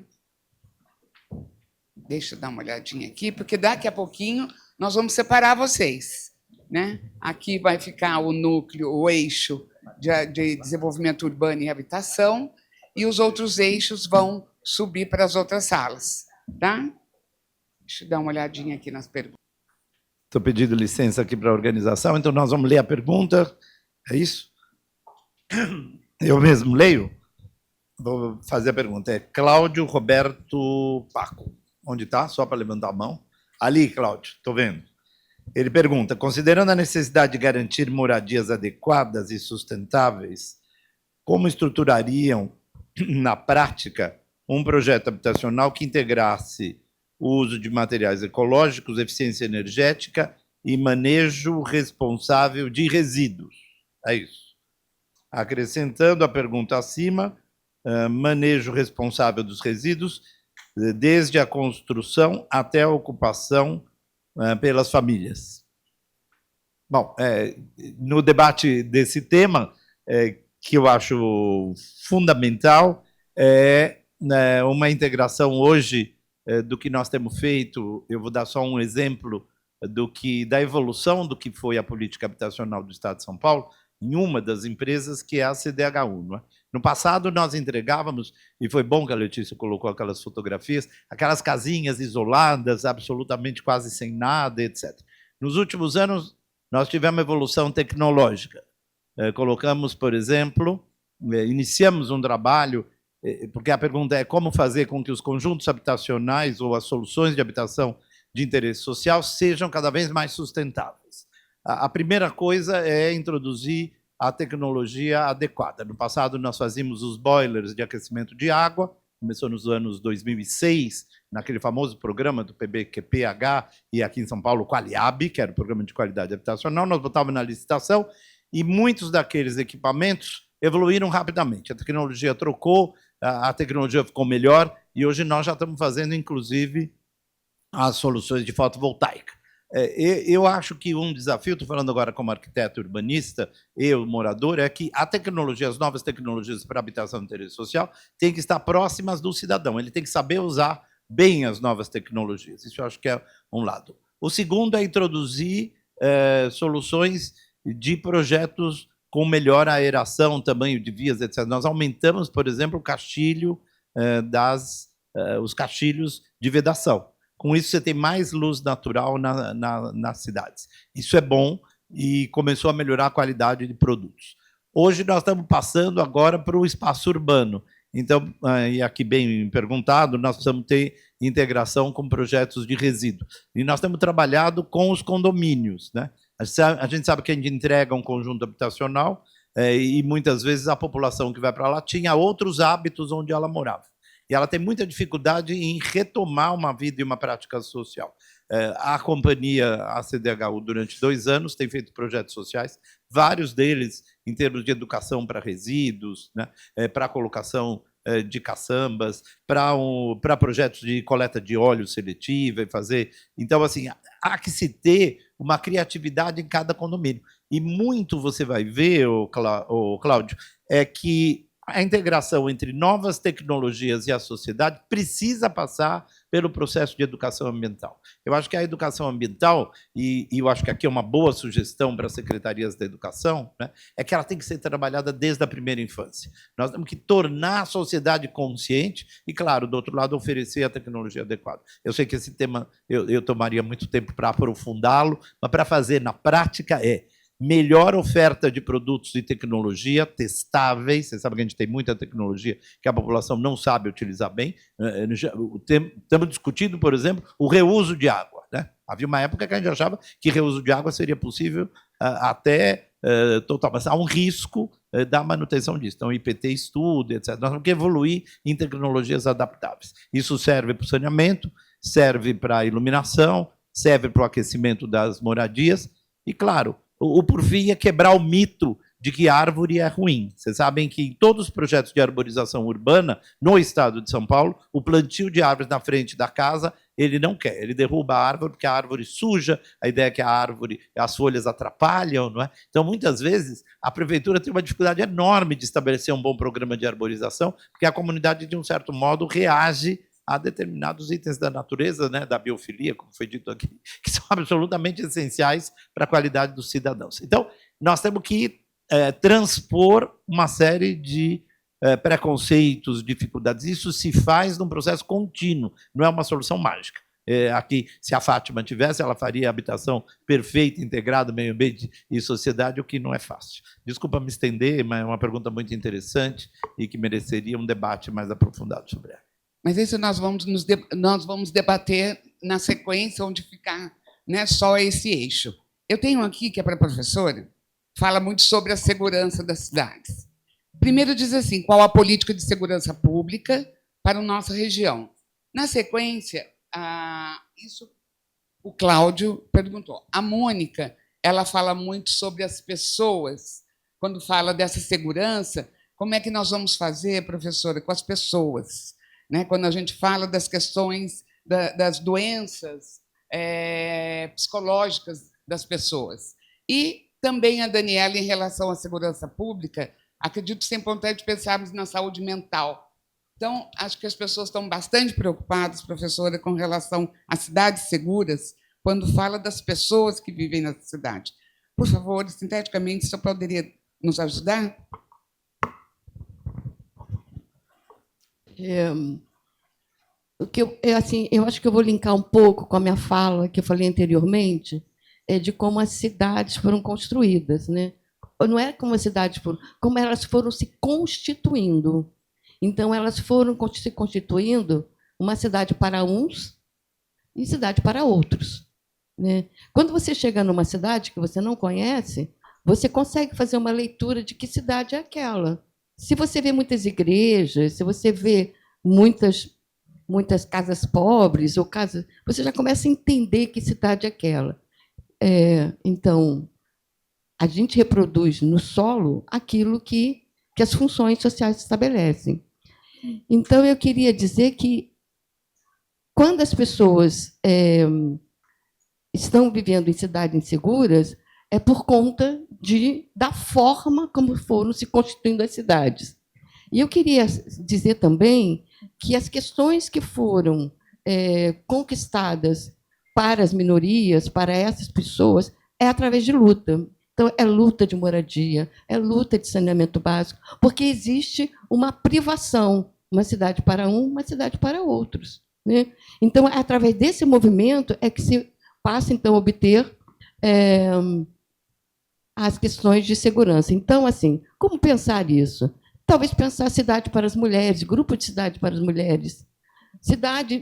Speaker 2: Deixa eu dar uma olhadinha aqui, porque daqui a pouquinho nós vamos separar vocês, né? Aqui vai ficar o núcleo, o eixo de desenvolvimento urbano e habitação, e os outros eixos vão subir para as outras salas, tá? Deixa eu dar uma olhadinha aqui nas perguntas.
Speaker 3: Estou pedindo licença aqui para a organização, então nós vamos ler a pergunta. É isso? Eu mesmo leio? Vou fazer a pergunta. É Cláudio Roberto Paco. Onde está? Só para levantar a mão. Ali, Cláudio, estou vendo. Ele pergunta, considerando a necessidade de garantir moradias adequadas e sustentáveis, como estruturariam, na prática, um projeto habitacional que integrasse o uso de materiais ecológicos, eficiência energética e manejo responsável de resíduos? É isso. Acrescentando a pergunta acima, manejo responsável dos resíduos, desde a construção até a ocupação pelas famílias. Bom, no debate desse tema, que eu acho fundamental, uma integração hoje do que nós temos feito. Eu vou dar só um exemplo da evolução do que foi a política habitacional do Estado de São Paulo, em uma das empresas, que é a CDHU. Não é? No passado, nós entregávamos, e foi bom que a Letícia colocou aquelas fotografias, aquelas casinhas isoladas, absolutamente quase sem nada, etc. Nos últimos anos, nós tivemos evolução tecnológica. Colocamos, por exemplo, iniciamos um trabalho, porque a pergunta é como fazer com que os conjuntos habitacionais ou as soluções de habitação de interesse social sejam cada vez mais sustentáveis. A primeira coisa é introduzir a tecnologia adequada. No passado, nós fazíamos os boilers de aquecimento de água, começou nos anos 2006, naquele famoso programa do PBQPH, e aqui em São Paulo, o Qualiab, que era o Programa de Qualidade Habitacional. Nós botávamos na licitação, e muitos daqueles equipamentos evoluíram rapidamente. A tecnologia trocou, a tecnologia ficou melhor, e hoje nós já estamos fazendo, inclusive, as soluções de fotovoltaica. Eu acho que um desafio, estou falando agora como arquiteto urbanista, eu, morador, é que a tecnologia, as novas tecnologias para habitação de interesse social, têm que estar próximas do cidadão. Ele tem que saber usar bem as novas tecnologias. Isso eu acho que é um lado. O segundo é introduzir soluções de projetos com melhor aeração, tamanho de vias, etc. Nós aumentamos, por exemplo, o castilho, os castilhos de vedação. Com isso, você tem mais luz natural nas cidades. Isso é bom e começou a melhorar a qualidade de produtos. Hoje, nós estamos passando agora para o espaço urbano. Então, e aqui bem perguntado, nós precisamos ter integração com projetos de resíduo. E nós temos trabalhado com os condomínios, né? A gente sabe que a gente entrega um conjunto habitacional e muitas vezes a população que vai para lá tinha outros hábitos onde ela morava. E ela tem muita dificuldade em retomar uma vida e uma prática social. A companhia, a CDHU, durante 2 anos, tem feito projetos sociais, vários deles em termos de educação para resíduos, né, para a colocação de caçambas, para projetos de coleta de óleo seletiva e fazer. Então, assim, há que se ter uma criatividade em cada condomínio. E muito você vai ver, Cláudio, é que a integração entre novas tecnologias e a sociedade precisa passar pelo processo de educação ambiental. Eu acho que a educação ambiental, e eu acho que aqui é uma boa sugestão para as secretarias da educação, né, é que ela tem que ser trabalhada desde a primeira infância. Nós temos que tornar a sociedade consciente e, claro, do outro lado, oferecer a tecnologia adequada. Eu sei que esse tema eu tomaria muito tempo para aprofundá-lo, mas para fazer na prática melhor oferta de produtos de tecnologia testáveis. Você sabe que a gente tem muita tecnologia que a população não sabe utilizar bem. Estamos discutindo, por exemplo, o reuso de água, né? Havia uma época que a gente achava que reuso de água seria possível até total, mas há um risco da manutenção disso. Então, o IPT estuda, etc. Nós temos que evoluir em tecnologias adaptáveis. Isso serve para o saneamento, serve para iluminação, serve para o aquecimento das moradias, e, claro, por fim, é quebrar o mito de que árvore é ruim. Vocês sabem que em todos os projetos de arborização urbana, no estado de São Paulo, o plantio de árvores na frente da casa, ele não quer. Ele derruba a árvore porque a árvore suja, a ideia é que a árvore, as folhas atrapalham, não é? Então, muitas vezes, a prefeitura tem uma dificuldade enorme de estabelecer um bom programa de arborização, porque a comunidade, de um certo modo, reage a determinados itens da natureza, né, da biofilia, como foi dito aqui, que são absolutamente essenciais para a qualidade dos cidadãos. Então, nós temos que transpor uma série de preconceitos, dificuldades. Isso se faz num processo contínuo, não é uma solução mágica. Aqui, se a Fátima tivesse, ela faria habitação perfeita, integrada, meio ambiente e sociedade, o que não é fácil. Desculpa me estender, mas é uma pergunta muito interessante e que mereceria um debate mais aprofundado sobre ela.
Speaker 2: Mas isso nós vamos debater na sequência, onde ficar, né, só esse eixo. Eu tenho aqui, que é para a professora, fala muito sobre a segurança das cidades. Primeiro diz assim, qual a política de segurança pública para a nossa região. Na sequência, isso o Cláudio perguntou. A Mônica, ela fala muito sobre as pessoas. Quando fala dessa segurança, como é que nós vamos fazer, professora, com as pessoas? Né? Quando a gente fala das questões das doenças psicológicas das pessoas. E também a Daniela, em relação à segurança pública, acredito que é importante pensarmos na saúde mental. Então, acho que as pessoas estão bastante preocupadas, professora, com relação às cidades seguras, quando fala das pessoas que vivem na cidade. Por favor, sinteticamente, você poderia nos ajudar?
Speaker 1: Eu acho que eu vou linkar um pouco com a minha fala que eu falei anteriormente, de como as cidades foram construídas, né? Não é como as cidades foram, como elas foram se constituindo. Então, elas foram se constituindo uma cidade para uns e cidade para outros, né? Quando você chega numa cidade que você não conhece, você consegue fazer uma leitura de que cidade é aquela. Se você vê muitas igrejas, se você vê muitas casas pobres, ou casas, você já começa a entender que cidade é aquela. Então, a gente reproduz no solo aquilo que as funções sociais estabelecem. Então, eu queria dizer que, quando as pessoas estão vivendo em cidades inseguras, é por conta da forma como foram se constituindo as cidades. E eu queria dizer também que as questões que foram conquistadas para as minorias, para essas pessoas, é através de luta. Então, é luta de moradia, é luta de saneamento básico, porque existe uma privação, uma cidade para uma cidade para outros, né? Então, é através desse movimento é que se passa, então, a obter as questões de segurança. Então, assim, como pensar isso? Talvez pensar cidade para as mulheres, grupo de cidade para as mulheres,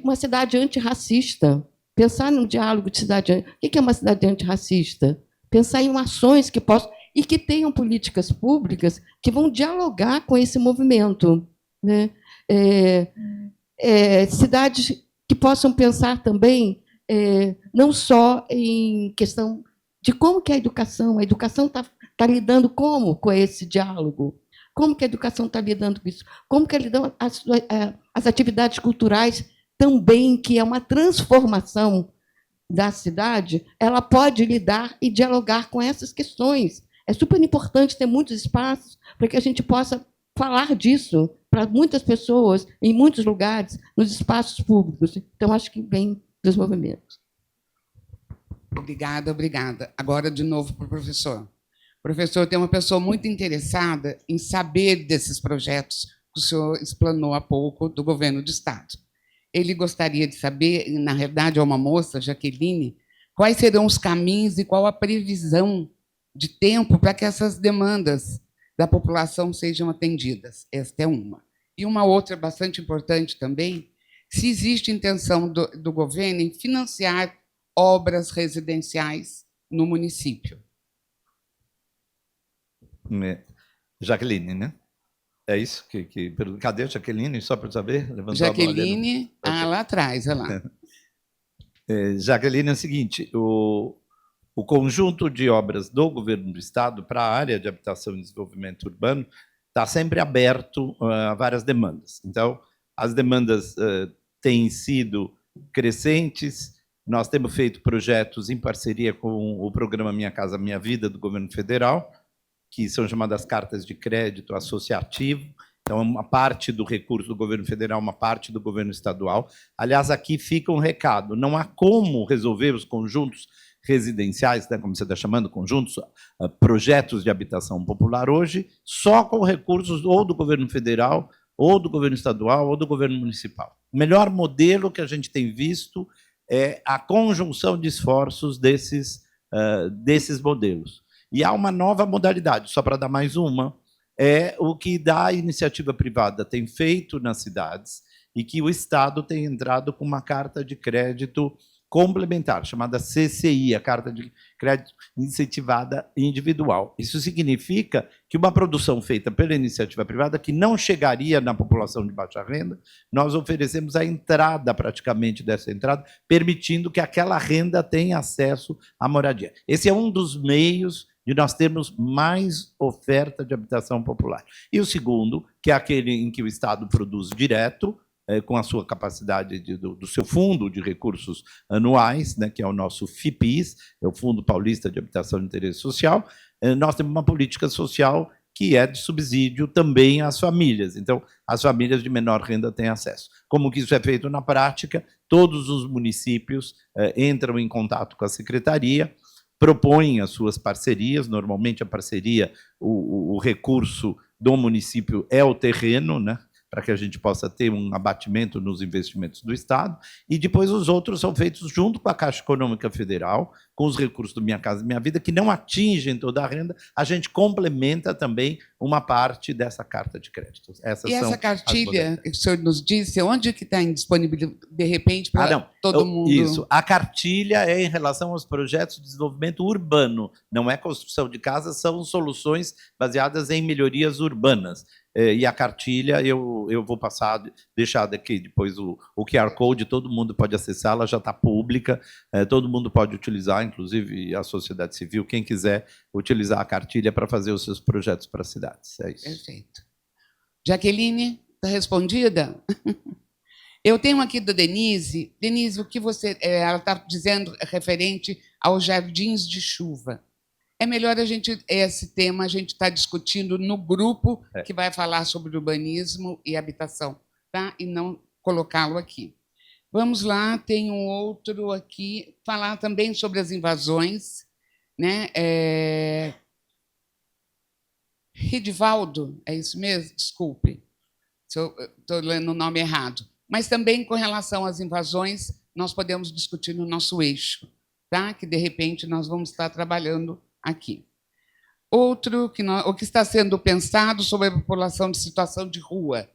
Speaker 1: uma cidade antirracista, pensar num diálogo de cidade. O que é uma cidade antirracista? Pensar em ações que possam e que tenham políticas públicas que vão dialogar com esse movimento, né? Cidades que possam pensar também não só em questão de como que a educação está lidando com esse diálogo, como que a educação está lidando com isso, como que lidam as atividades culturais também, que é uma transformação da cidade, ela pode lidar e dialogar com essas questões. É super importante ter muitos espaços para que a gente possa falar disso para muitas pessoas, em muitos lugares, nos espaços públicos. Então, acho que vem dos movimentos.
Speaker 2: Obrigada, obrigada. Agora, de novo, para o professor. O professor tem uma pessoa muito interessada em saber desses projetos que o senhor explanou há pouco do governo do Estado. Ele gostaria de saber, na realidade, é uma moça, Jaqueline, quais serão os caminhos e qual a previsão de tempo para que essas demandas da população sejam atendidas. Esta é uma. E uma outra bastante importante também, se existe intenção do governo em financiar obras residenciais no município.
Speaker 3: Jaqueline, né? É isso? Cadê a Jaqueline? Só para saber?
Speaker 2: Jaqueline, lá atrás, olha lá.
Speaker 3: Jaqueline, é o seguinte, o conjunto de obras do governo do Estado para a área de habitação e desenvolvimento urbano está sempre aberto a várias demandas. Então, as demandas têm sido crescentes, nós temos feito projetos em parceria com o programa Minha Casa Minha Vida, do governo federal, que são chamadas cartas de crédito associativo. Então, uma parte do recurso do governo federal, uma parte do governo estadual. Aliás, aqui fica um recado: não há como resolver os conjuntos residenciais, né, como você está chamando, conjuntos, projetos de habitação popular hoje, só com recursos ou do governo federal, ou do governo estadual, ou do governo municipal. O melhor modelo que a gente tem visto é a conjunção de esforços desses modelos. E há uma nova modalidade, só para dar mais uma, é o que a iniciativa privada tem feito nas cidades e que o Estado tem entrado com uma carta de crédito complementar, chamada CCI, a Carta de Crédito Incentivada Individual. Isso significa que uma produção feita pela iniciativa privada, que não chegaria na população de baixa renda, nós oferecemos a entrada, praticamente, dessa entrada, permitindo que aquela renda tenha acesso à moradia. Esse é um dos meios de nós termos mais oferta de habitação popular. E o segundo, que é aquele em que o Estado produz direto, com a sua capacidade do seu fundo de recursos anuais, né, que é o nosso FIPIS, é o Fundo Paulista de Habitação de Interesse Social. Nós temos uma política social que é de subsídio também às famílias. Então, as famílias de menor renda têm acesso. Como que isso é feito na prática? Todos os municípios entram em contato com a secretaria, propõem as suas parcerias. Normalmente, a parceria, o recurso do município é o terreno, né, para que a gente possa ter um abatimento nos investimentos do Estado, e depois os outros são feitos junto com a Caixa Econômica Federal, com os recursos do Minha Casa Minha Vida, que não atingem toda a renda, a gente complementa também uma parte dessa carta de crédito.
Speaker 2: E essa cartilha que o senhor nos disse, onde que está disponível, de repente, para todo mundo?
Speaker 3: Isso, a cartilha é em relação aos projetos de desenvolvimento urbano, não é construção de casas, são soluções baseadas em melhorias urbanas. E a cartilha, eu vou deixar daqui depois o QR Code, todo mundo pode acessar, ela já está pública, todo mundo pode utilizar, inclusive a sociedade civil, quem quiser utilizar a cartilha para fazer os seus projetos para as cidades. É isso.
Speaker 2: Perfeito. Jaqueline, está respondida? Eu tenho aqui do Denise. Denise, o que você... ela está dizendo referente aos jardins de chuva. É melhor esse tema a gente está discutindo no grupo que vai falar sobre urbanismo e habitação, tá? E não colocá-lo aqui. Vamos lá, tem um outro aqui, falar também sobre as invasões, né? Ridivaldo, é isso mesmo? Desculpe, se eu estou lendo o nome errado. Mas também com relação às invasões, nós podemos discutir no nosso eixo, tá? Que de repente nós vamos estar trabalhando aqui. Outro, o que está sendo pensado sobre a população de situação de rua.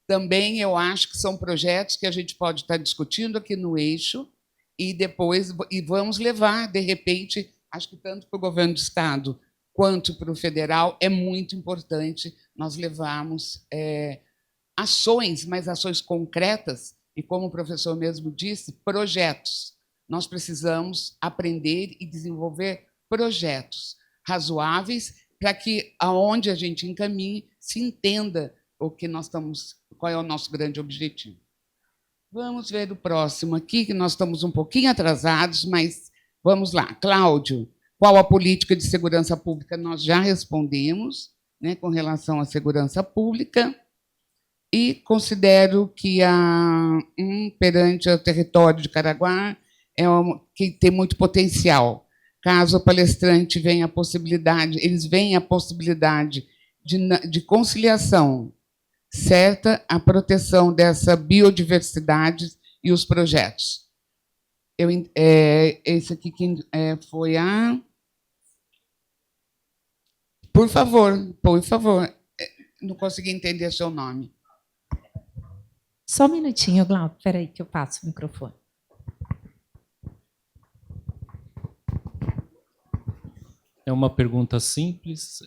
Speaker 2: Também eu acho que são projetos que a gente pode estar discutindo aqui no eixo e depois vamos levar, de repente, acho que tanto para o governo do Estado quanto para o federal, é muito importante nós levarmos ações, mas ações concretas, e como o professor mesmo disse, projetos. Nós precisamos aprender e desenvolver projetos razoáveis para que, aonde a gente encaminhe, se entenda qual é o nosso grande objetivo. Vamos ver o próximo aqui, que nós estamos um pouquinho atrasados, mas vamos lá. Cláudio, qual a política de segurança pública? Nós já respondemos, né, com relação à segurança pública, e considero que perante o território de Caraguá que tem muito potencial. Caso o palestrante eles veem a possibilidade de conciliação certa, a proteção dessa biodiversidade e os projetos. Esse aqui foi a... Por favor, não consegui entender seu nome.
Speaker 4: Só um minutinho, Glauco, espera aí que eu passo o microfone.
Speaker 5: É uma pergunta simples.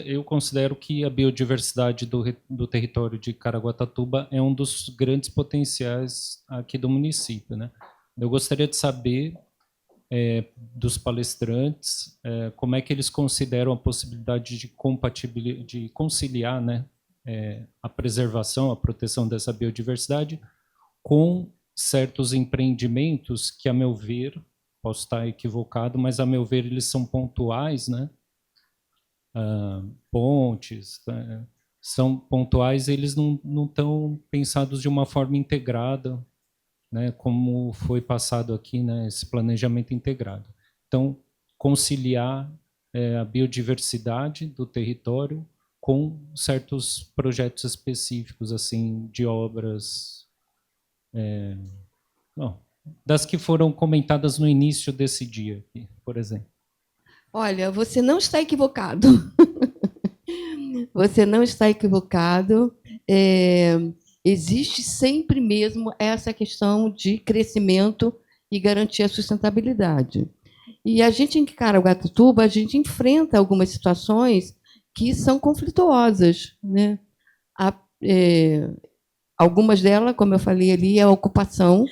Speaker 5: Eu considero que a biodiversidade do território de Caraguatatuba é um dos grandes potenciais aqui do município, né? Eu gostaria de saber dos palestrantes como é que eles consideram a possibilidade de conciliar, né, a preservação, a proteção dessa biodiversidade com certos empreendimentos que, a meu ver, posso estar equivocado, mas, a meu ver, eles são pontuais, né? Pontes, né? São pontuais, eles não estão pensados de uma forma integrada, né, como foi passado aqui, né, esse planejamento integrado. Então, conciliar a biodiversidade do território com certos projetos específicos, assim, de obras, das que foram comentadas no início desse dia, por exemplo.
Speaker 1: Olha, você não está equivocado. Você não está equivocado. Existe sempre mesmo essa questão de crescimento e garantir a sustentabilidade. E a gente, em Caraguatatuba, a gente enfrenta algumas situações que são conflituosas, né? Algumas delas, como eu falei ali, é a ocupação,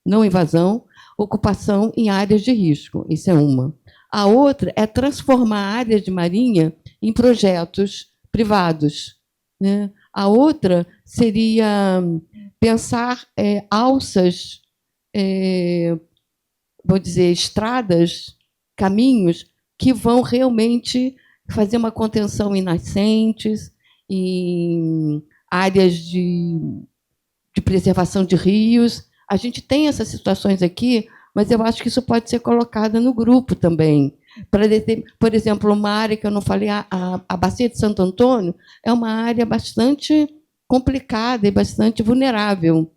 Speaker 1: não invasão, ocupação em áreas de risco. Isso é uma. A outra é transformar a área de marinha em projetos privados, né? A outra seria pensar alças, vou dizer, estradas, caminhos que vão realmente fazer uma contenção em nascentes, em áreas de preservação de rios. A gente tem essas situações aqui, mas eu acho que isso pode ser colocado no grupo também. Por exemplo, uma área que eu não falei, a Bacia de Santo Antônio, é uma área bastante complicada e bastante vulnerável.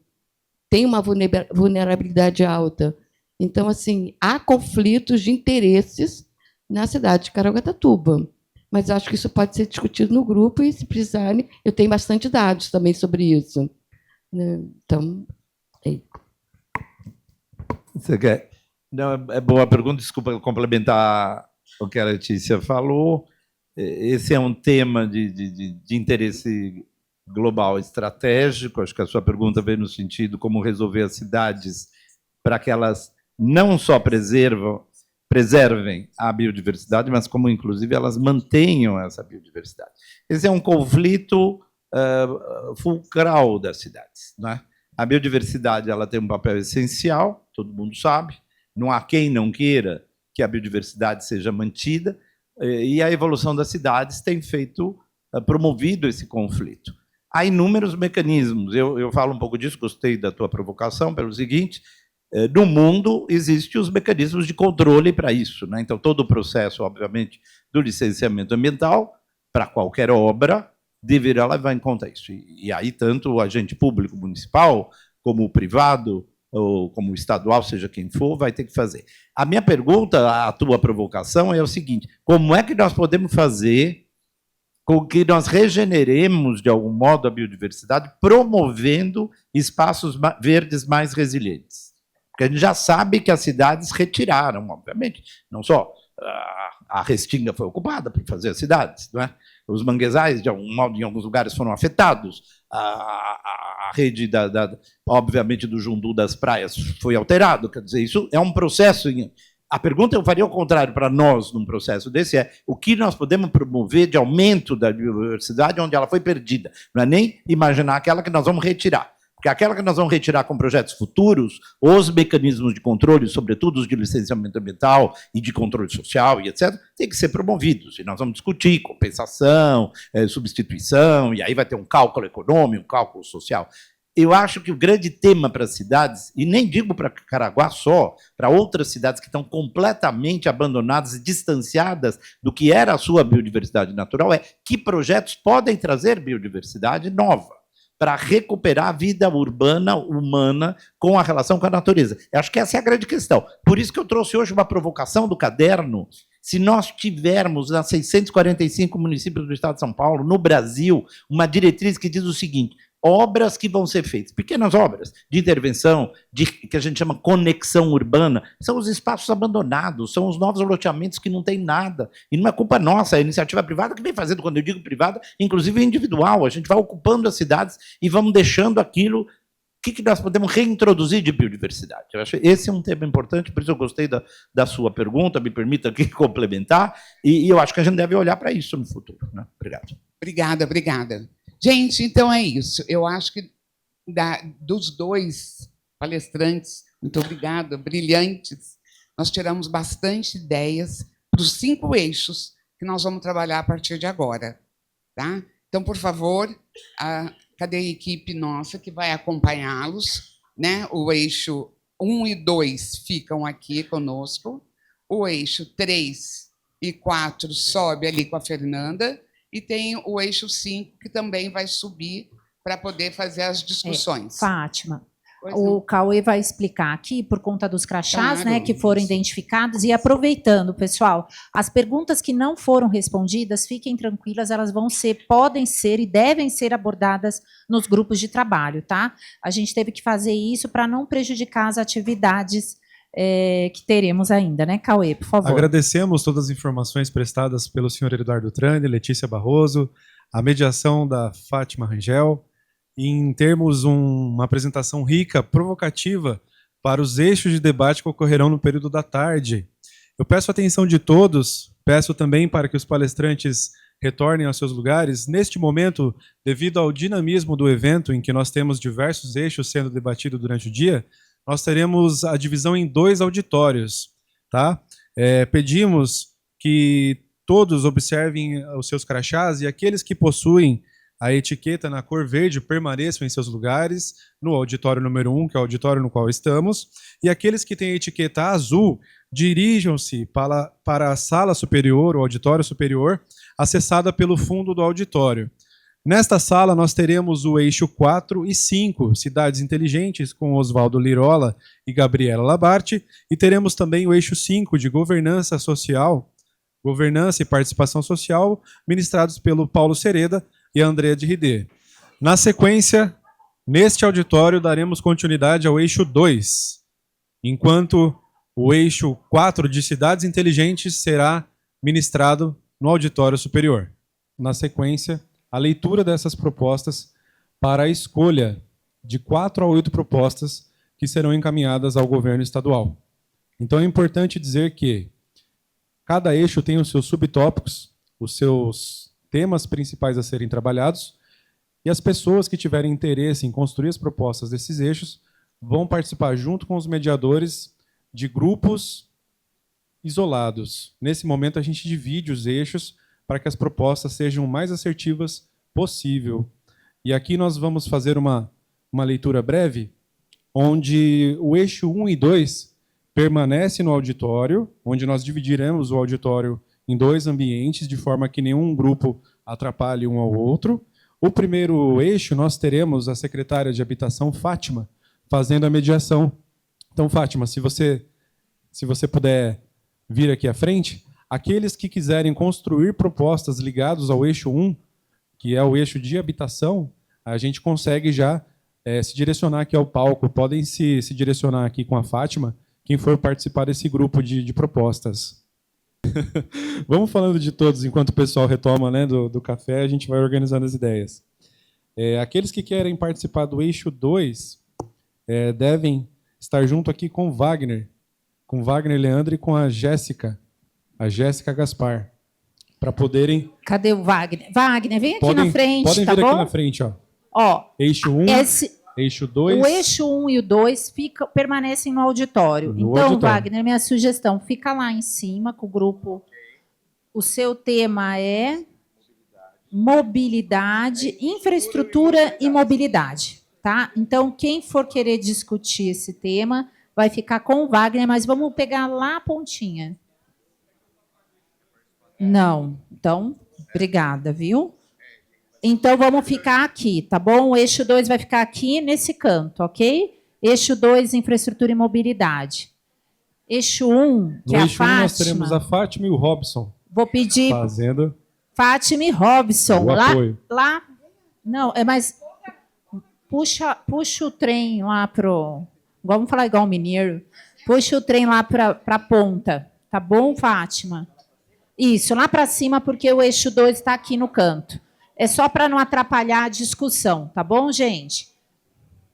Speaker 1: Tem uma vulnerabilidade alta. Então, assim, há conflitos de interesses na cidade de Caraguatatuba. Mas acho que isso pode ser discutido no grupo e, se precisarem, eu tenho bastante dados também sobre isso. Então,
Speaker 3: Você quer? Não, é boa pergunta, desculpa complementar o que a Letícia falou. Esse é um tema de interesse global estratégico. Acho que a sua pergunta veio no sentido como resolver as cidades para que elas não só preservem a biodiversidade, mas como, inclusive, elas mantenham essa biodiversidade. Esse é um conflito fulcral das cidades, não é? A biodiversidade ela tem um papel essencial, todo mundo sabe, não há quem não queira que a biodiversidade seja mantida, e a evolução das cidades tem promovido esse conflito. Há inúmeros mecanismos, eu falo um pouco disso, gostei da tua provocação, pelo seguinte: no mundo existem os mecanismos de controle para isso, né? Então, todo o processo, obviamente, do licenciamento ambiental, para qualquer obra, deverá levar em conta isso. E aí, tanto o agente público municipal, como o privado, ou como o estadual, seja quem for, vai ter que fazer. A minha pergunta, a tua provocação, é o seguinte: como é que nós podemos fazer com que nós regeneremos, de algum modo, a biodiversidade, promovendo espaços verdes mais resilientes? Porque a gente já sabe que as cidades retiraram, obviamente, não só a Restinga foi ocupada para fazer as cidades, não é? Os manguezais, de algum modo, em alguns lugares foram afetados, a rede, obviamente, do Jundu das praias foi alterado, quer dizer, isso é um processo. A pergunta eu faria ao contrário para nós, num processo desse, é o que nós podemos promover de aumento da biodiversidade onde ela foi perdida, não é nem imaginar aquela que nós vamos retirar. Porque aquela que nós vamos retirar com projetos futuros, os mecanismos de controle, sobretudo os de licenciamento ambiental e de controle social e etc., têm que ser promovidos. E nós vamos discutir compensação, substituição, e aí vai ter um cálculo econômico, um cálculo social. Eu acho que o grande tema para as cidades, e nem digo para Caraguá só, para outras cidades que estão completamente abandonadas e distanciadas do que era a sua biodiversidade natural, é que projetos podem trazer biodiversidade nova para recuperar a vida urbana, humana, com a relação com a natureza. Eu acho que essa é a grande questão. Por isso que eu trouxe hoje uma provocação do caderno. Se nós tivermos, nas 645 municípios do estado de São Paulo, no Brasil, uma diretriz que diz o seguinte: obras que vão ser feitas, pequenas obras de intervenção, que a gente chama conexão urbana, são os espaços abandonados, são os novos loteamentos que não tem nada. E não é culpa nossa, é a iniciativa privada que vem fazendo, quando eu digo privada, inclusive individual. A gente vai ocupando as cidades e vamos deixando aquilo que nós podemos reintroduzir de biodiversidade? Eu acho que esse é um tema importante, por isso eu gostei da sua pergunta, me permita aqui complementar, e eu acho que a gente deve olhar para isso no futuro. Né? Obrigado.
Speaker 2: Obrigada. Gente, então é isso. Eu acho que dos dois palestrantes, muito obrigada, brilhantes, nós tiramos bastante ideias para os 5 eixos que nós vamos trabalhar a partir de agora. Tá? Então, por favor, cadê a equipe nossa que vai acompanhá-los? Né? O eixo 1 e 2 ficam aqui conosco. O eixo 3 e 4 sobe ali com a Fernanda. E tem o eixo 5, que também vai subir para poder fazer as discussões.
Speaker 4: Fátima,
Speaker 2: Pois
Speaker 4: o
Speaker 2: não.
Speaker 4: Cauê vai explicar aqui, por conta dos crachás,
Speaker 2: Claro,
Speaker 4: né, que foram
Speaker 2: isso.
Speaker 4: identificados, e aproveitando, pessoal, as perguntas que não foram respondidas, fiquem tranquilas, elas podem ser e devem ser abordadas nos grupos de trabalho, tá? A gente teve que fazer isso para não prejudicar as atividades que teremos ainda, né, Cauê, por favor.
Speaker 6: Agradecemos todas as informações prestadas pelo senhor Eduardo Trani, Letícia Barroso, a mediação da Fátima Rangel, em termos uma apresentação rica, provocativa, para os eixos de debate que ocorrerão no período da tarde. Eu peço a atenção de todos, peço também para que os palestrantes retornem aos seus lugares. Neste momento, devido ao dinamismo do evento, em que nós temos diversos eixos sendo debatidos durante o dia, nós teremos a divisão em 2 auditórios. Tá? Pedimos que todos observem os seus crachás e aqueles que possuem a etiqueta na cor verde permaneçam em seus lugares, no auditório número 1, que é o auditório no qual estamos, e aqueles que têm a etiqueta azul, dirijam-se para a sala superior, o auditório superior, acessada pelo fundo do auditório. Nesta sala, nós teremos o eixo 4 e 5, Cidades Inteligentes, com Oswaldo Lirola e Gabriela Labarte, e teremos também o eixo 5, de Governança Social, Governança e Participação Social, ministrados pelo Paulo Sereda e a Andrea de Ridê. Na sequência, neste auditório, daremos continuidade ao eixo 2, enquanto o eixo 4, de Cidades Inteligentes, será ministrado no auditório superior. Na sequência, a leitura dessas propostas para a escolha de 4 a 8 propostas que serão encaminhadas ao governo estadual. Então é importante dizer que cada eixo tem os seus subtópicos, os seus temas principais a serem trabalhados, e as pessoas que tiverem interesse em construir as propostas desses eixos vão participar junto com os mediadores de grupos isolados. Nesse momento, a gente divide os eixos para que as propostas sejam o mais assertivas possível. E aqui nós vamos fazer uma leitura breve, onde o eixo 1 e 2 permanece no auditório, onde nós dividiremos o auditório em 2 ambientes, de forma que nenhum grupo atrapalhe um ao outro. O primeiro eixo, nós teremos a secretária de Habitação, Fátima, fazendo a mediação. Então, Fátima, se você puder vir aqui à frente, aqueles que quiserem construir propostas ligadas ao eixo 1, que é o eixo de habitação, a gente consegue já se direcionar aqui ao palco. Podem se direcionar aqui com a Fátima, quem for participar desse grupo de propostas. Vamos falando de todos, enquanto o pessoal retoma, né, do café, a gente vai organizando as ideias. Aqueles que querem participar do eixo 2 devem estar junto aqui com o Wagner Leandro e com a Jéssica Gaspar, para poderem...
Speaker 4: Cadê o Wagner? Wagner, vem aqui na frente,
Speaker 6: podem
Speaker 4: tá
Speaker 6: vir
Speaker 4: bom?
Speaker 6: aqui na frente, ó.
Speaker 4: Ó,
Speaker 6: Eixo 1, eixo 2...
Speaker 4: O eixo 1 e o 2 permanecem no auditório. Então, Wagner, minha sugestão, fica lá em cima com o grupo. O seu tema é mobilidade, infraestrutura e mobilidade. Tá? Então, quem for querer discutir esse tema vai ficar com o Wagner, mas vamos pegar lá a pontinha. Não. Então, obrigada, viu? Então, vamos ficar aqui, tá bom? O eixo 2 vai ficar aqui nesse canto, ok? Eixo 2, infraestrutura e mobilidade. Eixo 1, que é a Fátima.
Speaker 6: Nós teremos a Fátima e o Robson.
Speaker 4: Vou pedir...
Speaker 6: Fazendo...
Speaker 4: Fátima e Robson.
Speaker 6: O apoio.
Speaker 4: Lá... Não, mas... Puxa o trem lá pro... Vamos falar igual o mineiro. Puxa o trem lá para a ponta. Tá bom, Fátima? Isso, lá para cima, porque o eixo 2 está aqui no canto. É só para não atrapalhar a discussão, tá bom, gente?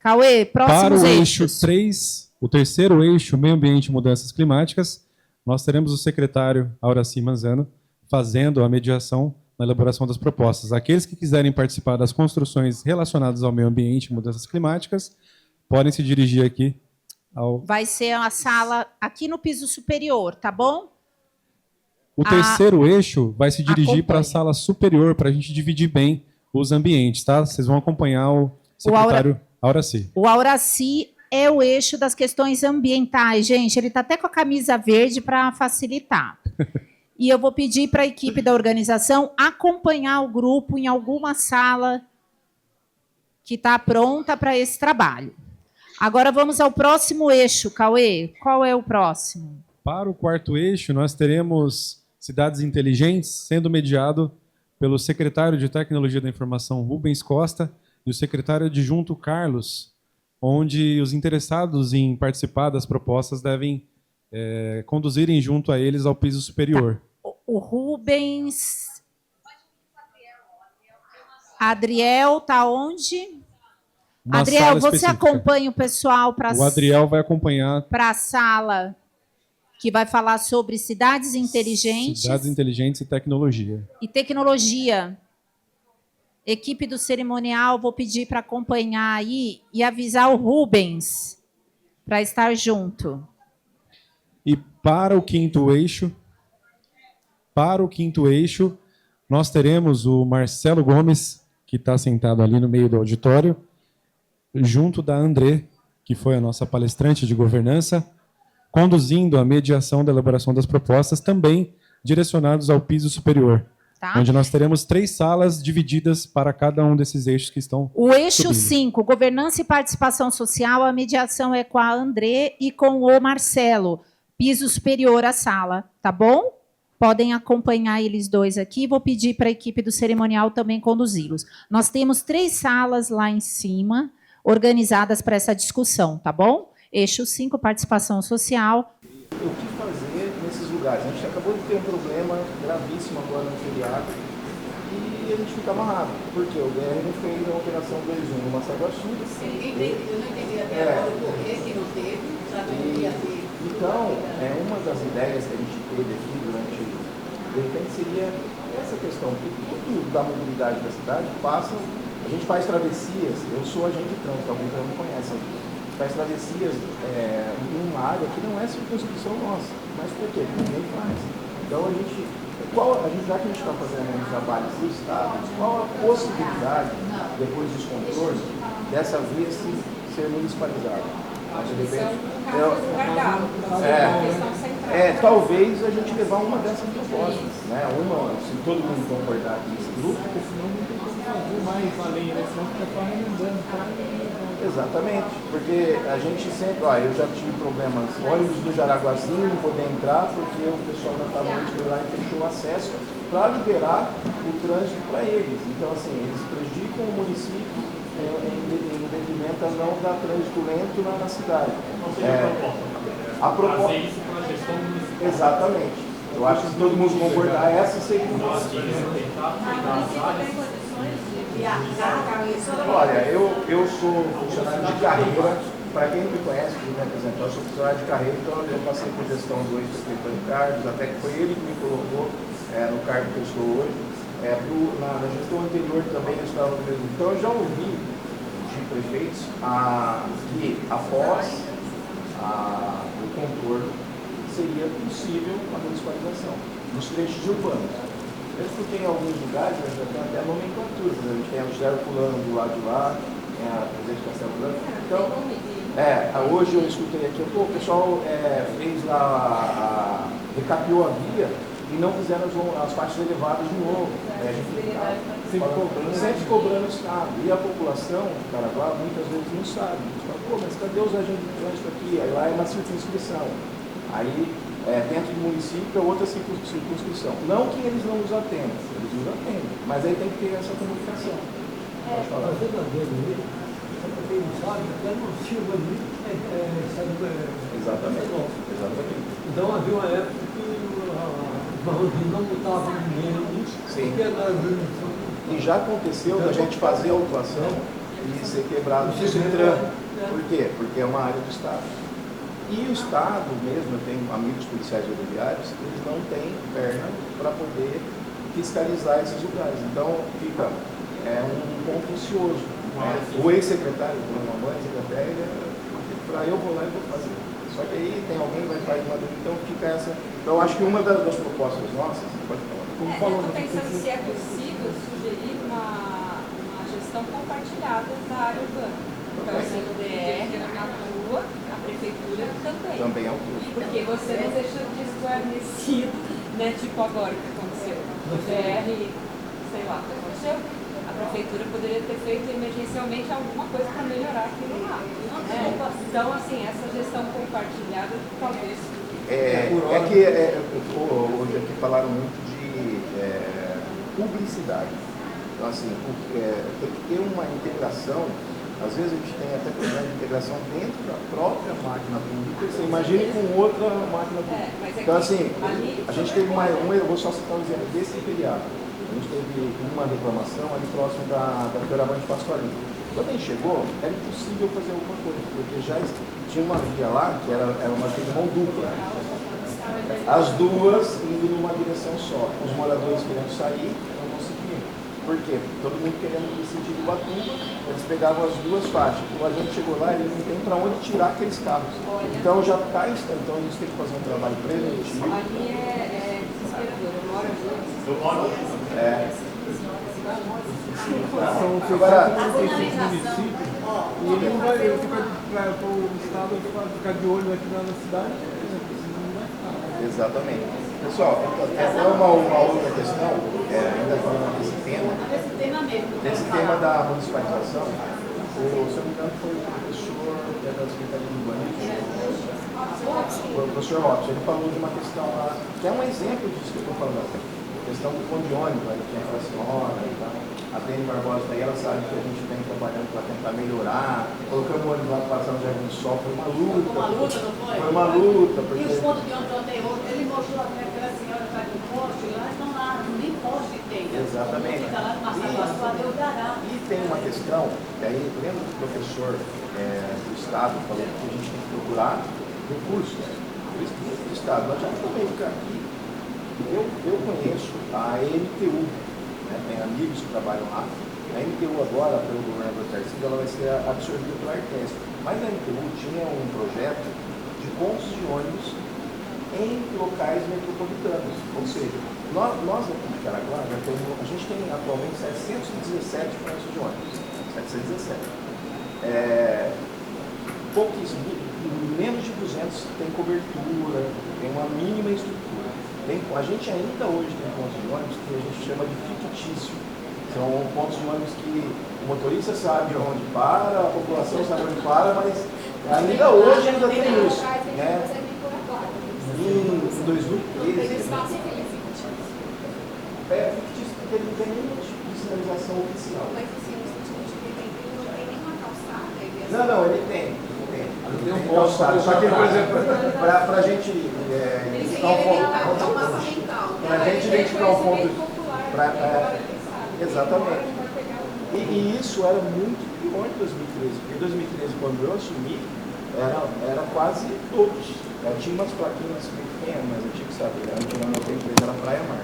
Speaker 4: Cauê,
Speaker 6: Para
Speaker 4: próximos
Speaker 6: o eixo
Speaker 4: eixos.
Speaker 6: 3, o terceiro eixo, meio ambiente e mudanças climáticas, nós teremos o secretário Auraci Manzano fazendo a mediação na elaboração das propostas. Aqueles que quiserem participar das construções relacionadas ao meio ambiente e mudanças climáticas, podem se dirigir aqui ao...
Speaker 4: Vai ser a sala aqui no piso superior, tá bom?
Speaker 6: O terceiro eixo vai se dirigir para a
Speaker 4: Acompanhe.
Speaker 6: sala superior, para a gente dividir bem os ambientes, tá? Vocês vão acompanhar o secretário Auraci.
Speaker 4: O Auraci é o eixo das questões ambientais, gente. Ele está até com a camisa verde para facilitar. E eu vou pedir para a equipe da organização acompanhar o grupo em alguma sala que está pronta para esse trabalho. Agora vamos ao próximo eixo, Cauê. Qual é o próximo?
Speaker 6: Para o quarto eixo, nós teremos cidades inteligentes sendo mediado pelo secretário de Tecnologia da Informação, Rubens Costa, e o secretário adjunto, Carlos, onde os interessados em participar das propostas devem conduzirem junto a eles ao piso superior.
Speaker 4: O Rubens... Adriel está onde?
Speaker 6: Uma
Speaker 4: Adriel,
Speaker 6: sala
Speaker 4: você
Speaker 6: específica.
Speaker 4: acompanha o pessoal para
Speaker 6: O Adriel vai acompanhar
Speaker 4: a sala que vai falar sobre cidades inteligentes
Speaker 6: cidades inteligentes e tecnologia.
Speaker 4: e tecnologia. Equipe do cerimonial, vou pedir para acompanhar aí e avisar o Rubens para estar junto.
Speaker 6: E para o quinto eixo, nós teremos o Marcelo Gomes, que está sentado ali no meio do auditório, junto da André, que foi a nossa palestrante de governança, conduzindo a mediação da elaboração das propostas, também direcionados ao piso superior,
Speaker 4: Tá?
Speaker 6: onde nós teremos 3 salas divididas para cada um desses eixos que estão...
Speaker 4: O eixo
Speaker 6: subindo.
Speaker 4: 5, governança e participação social, a mediação é com a André e com o Marcelo, piso superior à sala, tá bom? Podem acompanhar eles dois aqui, vou pedir para a equipe do cerimonial também conduzi-los. Nós temos 3 salas lá em cima, organizadas para essa discussão, tá bom? Eixo 5, participação social.
Speaker 7: O que fazer nesses lugares? A gente acabou de ter um problema gravíssimo agora no feriado e a gente fica amarrado. Por quê? O BR não fez a operação 2.1 no Massaguaçu.
Speaker 8: Eu não entendi até agora o porquê que não teve, já deveria ter.
Speaker 7: Então, uma das ideias que a gente teve aqui durante... De repente seria essa questão, porque tudo da mobilidade da cidade passa... A gente faz travessias, eu sou agente de trânsito, alguém que não conhece aqui. Faz travessias em uma área que não é circunscrição nossa. Mas por quê? Porque ninguém faz. Então já que a gente está fazendo um trabalho do Estado, qual a possibilidade, depois dos contornos, dessa via ser municipalizada? Mas, de repente, talvez a gente levar uma dessas propostas, né? Uma, se todo mundo concordar aqui nesse grupo, porque senão não tem como fazer mais além, né? Senão fica só remendando, Exatamente, porque a gente sempre, eu já tive problemas, ônibus do Jaraguazinho não poder entrar porque o pessoal da Tamoides lá e fechou o acesso para liberar o trânsito para eles. Então, assim, eles prejudicam o município em detrimento a não dar trânsito lento na cidade. A proposta. Exatamente. Eu acho que se todo mundo concordar, essa seria uma. Olha, eu sou funcionário de carreira. Para quem não me conhece, que me apresentou, eu sou funcionário de carreira, então eu passei por gestão do ex-prefeito Carlos, até que foi ele que me colocou no cargo que eu estou hoje. Na gestão anterior também eu estava no mesmo. Então eu já ouvi de prefeitos que após o contorno seria possível a municipalização nos trechos urbanos. Mesmo porque em alguns lugares já tem até nomenclatura, a gente tem a Gustavo Fulano do lado de lá, tem a Presidente Castelo Branco. Então, hoje eu escutei aqui, o pessoal fez lá, recapeou a via e não fizeram as partes elevadas de novo. A gente sempre cobrando o Estado. E a população de Caraguá muitas vezes não sabe. A gente fala, mas cadê os agentes de trânsito aqui? Aí lá é na circunscrição. Aí, dentro do município, é outra circunscrição. Não que eles não nos atendam, eles nos atendem. Mas aí tem que ter essa comunicação. Pode falar. Exatamente.
Speaker 9: Então havia uma época que os marroquinos não botavam ninguém ali.
Speaker 7: Sim. E já aconteceu da gente fazer a autuação e ser quebrado pelo Detran. Por quê? Porque é uma área do Estado. E o Estado mesmo, eu tenho amigos policiais rodoviários, eles não têm perna para poder fiscalizar esses lugares. Então, fica um ponto vicioso. O ex-secretário, a mãe secretária, para eu vou lá e vou fazer. Só que aí tem alguém que vai fazer uma dúvida, então fica essa. Então, acho que uma das propostas nossas, pode falar.
Speaker 10: Eu estou pensando se é possível sugerir uma gestão compartilhada da área urbana. Então, assim, o DR na rua, a prefeitura também.
Speaker 7: Também é um custo.
Speaker 10: Porque você não deixa desguarnecido, né? Tipo agora o que aconteceu. O DR, sei lá, o que aconteceu. A prefeitura poderia ter feito emergencialmente alguma coisa para melhorar aquilo lá. Então, assim, essa gestão compartilhada talvez.
Speaker 7: Hoje aqui falaram muito de publicidade. Então, assim, tem que ter uma integração. Às vezes a gente tem até problema de integração dentro da própria máquina pública. Você imagine com outra máquina pública. Então, assim, a gente teve eu vou só citar um exemplo desse feriado. A gente teve uma reclamação ali próximo da Feiravante Pascoalinho. Quando a gente chegou, era impossível fazer alguma coisa, porque já tinha uma via lá que era uma via de mão dupla. As duas indo numa direção só. Os moradores querendo sair, não conseguiam. Por quê? Todo mundo querendo ir sentido Ubatuba, eles pegavam as duas faixas. Quando a gente chegou lá, eles não tem para onde tirar aqueles carros. Então já está então a gente tem que fazer um trabalho preventivo.
Speaker 10: Ali é desesperador, eu moro aqui.
Speaker 7: Agora,
Speaker 9: E ele não vai ficar para o Estado ficar de olho aqui na cidade, não vai ficar.
Speaker 7: Exatamente. Pessoal, uma outra questão, ainda falando desse tema da municipalização, se eu não me engano foi o professor da Secretaria do Urbanismo, o professor Robson, ele falou de uma questão lá, que é um exemplo disso que eu estou falando, a questão do ponto de ônibus, que tinha fraciona e tal. A Dani Barbosa daí, ela sabe que a gente vem trabalhando para tentar melhorar. Colocamos o ônibus lá para passar no Jardim do Sol, foi uma luta.
Speaker 8: Uma luta, não foi?
Speaker 7: Foi uma luta.
Speaker 8: E os pontos de ônibus tem outro. Ele mostrou até aquela senhora que está com poste lá, não lá, nem poste tem.
Speaker 7: Exatamente.
Speaker 8: Fica lá, passar a sua deu dará.
Speaker 7: E tem uma questão, que aí, lembra que o professor do Estado falou que a gente tem que procurar recursos do Estado. Nós já também ficar aqui. Eu conheço a MTU, né, tem amigos que trabalham lá. A MTU agora, pelo governador Tarcísio, ela vai ser absorvida pela Artesp. Mas a MTU tinha um projeto de pontos de ônibus em locais metropolitanos. Ou seja, nós aqui de Caraguá, a gente tem atualmente 717 pontos de ônibus. 717. Pouquíssimo, menos de 200 tem cobertura, tem uma mínima estrutura. A gente ainda hoje tem pontos de ônibus que a gente chama de fictício. São pontos de ônibus que o motorista sabe onde para, a população sabe onde para, mas ainda hoje ainda tem isso. Né? Em 2013.
Speaker 8: Eles fazem aquele fictício.
Speaker 7: Fictício porque ele não tem nenhuma sinalização oficial.
Speaker 8: Mas assim, no sentido de que não tem nenhuma calçada.
Speaker 7: Não, ele tem. Tem um calçado. Só que, por exemplo, para a gente identificar um ponto. Para a gente identificar um ponto. Exatamente. E isso era muito pior em 2013. Porque em 2013, quando eu assumi, era quase todos. Tinha umas plaquinhas pequenas, mas eu tinha que saber. A outra empresa era Praia Mar.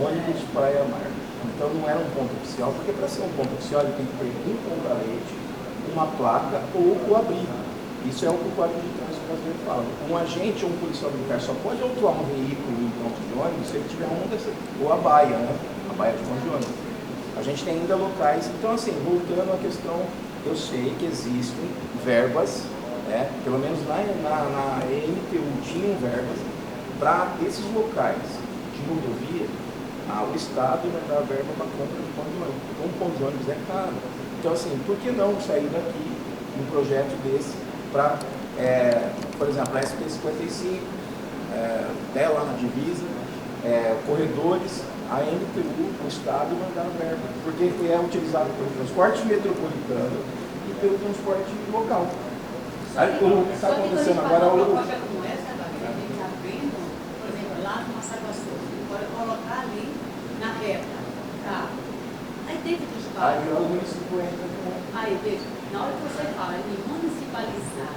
Speaker 7: Ônibus Praia Mar. Então não era um ponto oficial, porque para ser um ponto oficial ele tem que ter um ponta-leite, uma placa ou o abrigo. Isso é o que o Código de Trânsito brasileiro fala. Um agente ou um policial militar só pode autuar um veículo em ponto de ônibus se ele tiver um dessas, ou a baia, né? A baia de ponto de ônibus. A gente tem ainda locais. Então, assim, voltando à questão, eu sei que existem verbas, né? Pelo menos na MTU tinham verbas para esses locais de rodovia. O Estado vai dar verba para compra de ponto de ônibus. Porque um ponto de ônibus é caro. Então, assim, por que não sair daqui um projeto desse para, por exemplo, a SP-55, até lá na divisa, corredores, a MTU, o Estado mandar verba, porque é utilizado pelo transporte metropolitano e pelo transporte local. Aí, o que está acontecendo agora é o...
Speaker 8: Por exemplo, lá no Massaguaçu, pode colocar ali na reta, tá? Aí teve despacho.
Speaker 7: Aí o município entra com...
Speaker 8: Aí, veja, na hora que você fala em municipalizar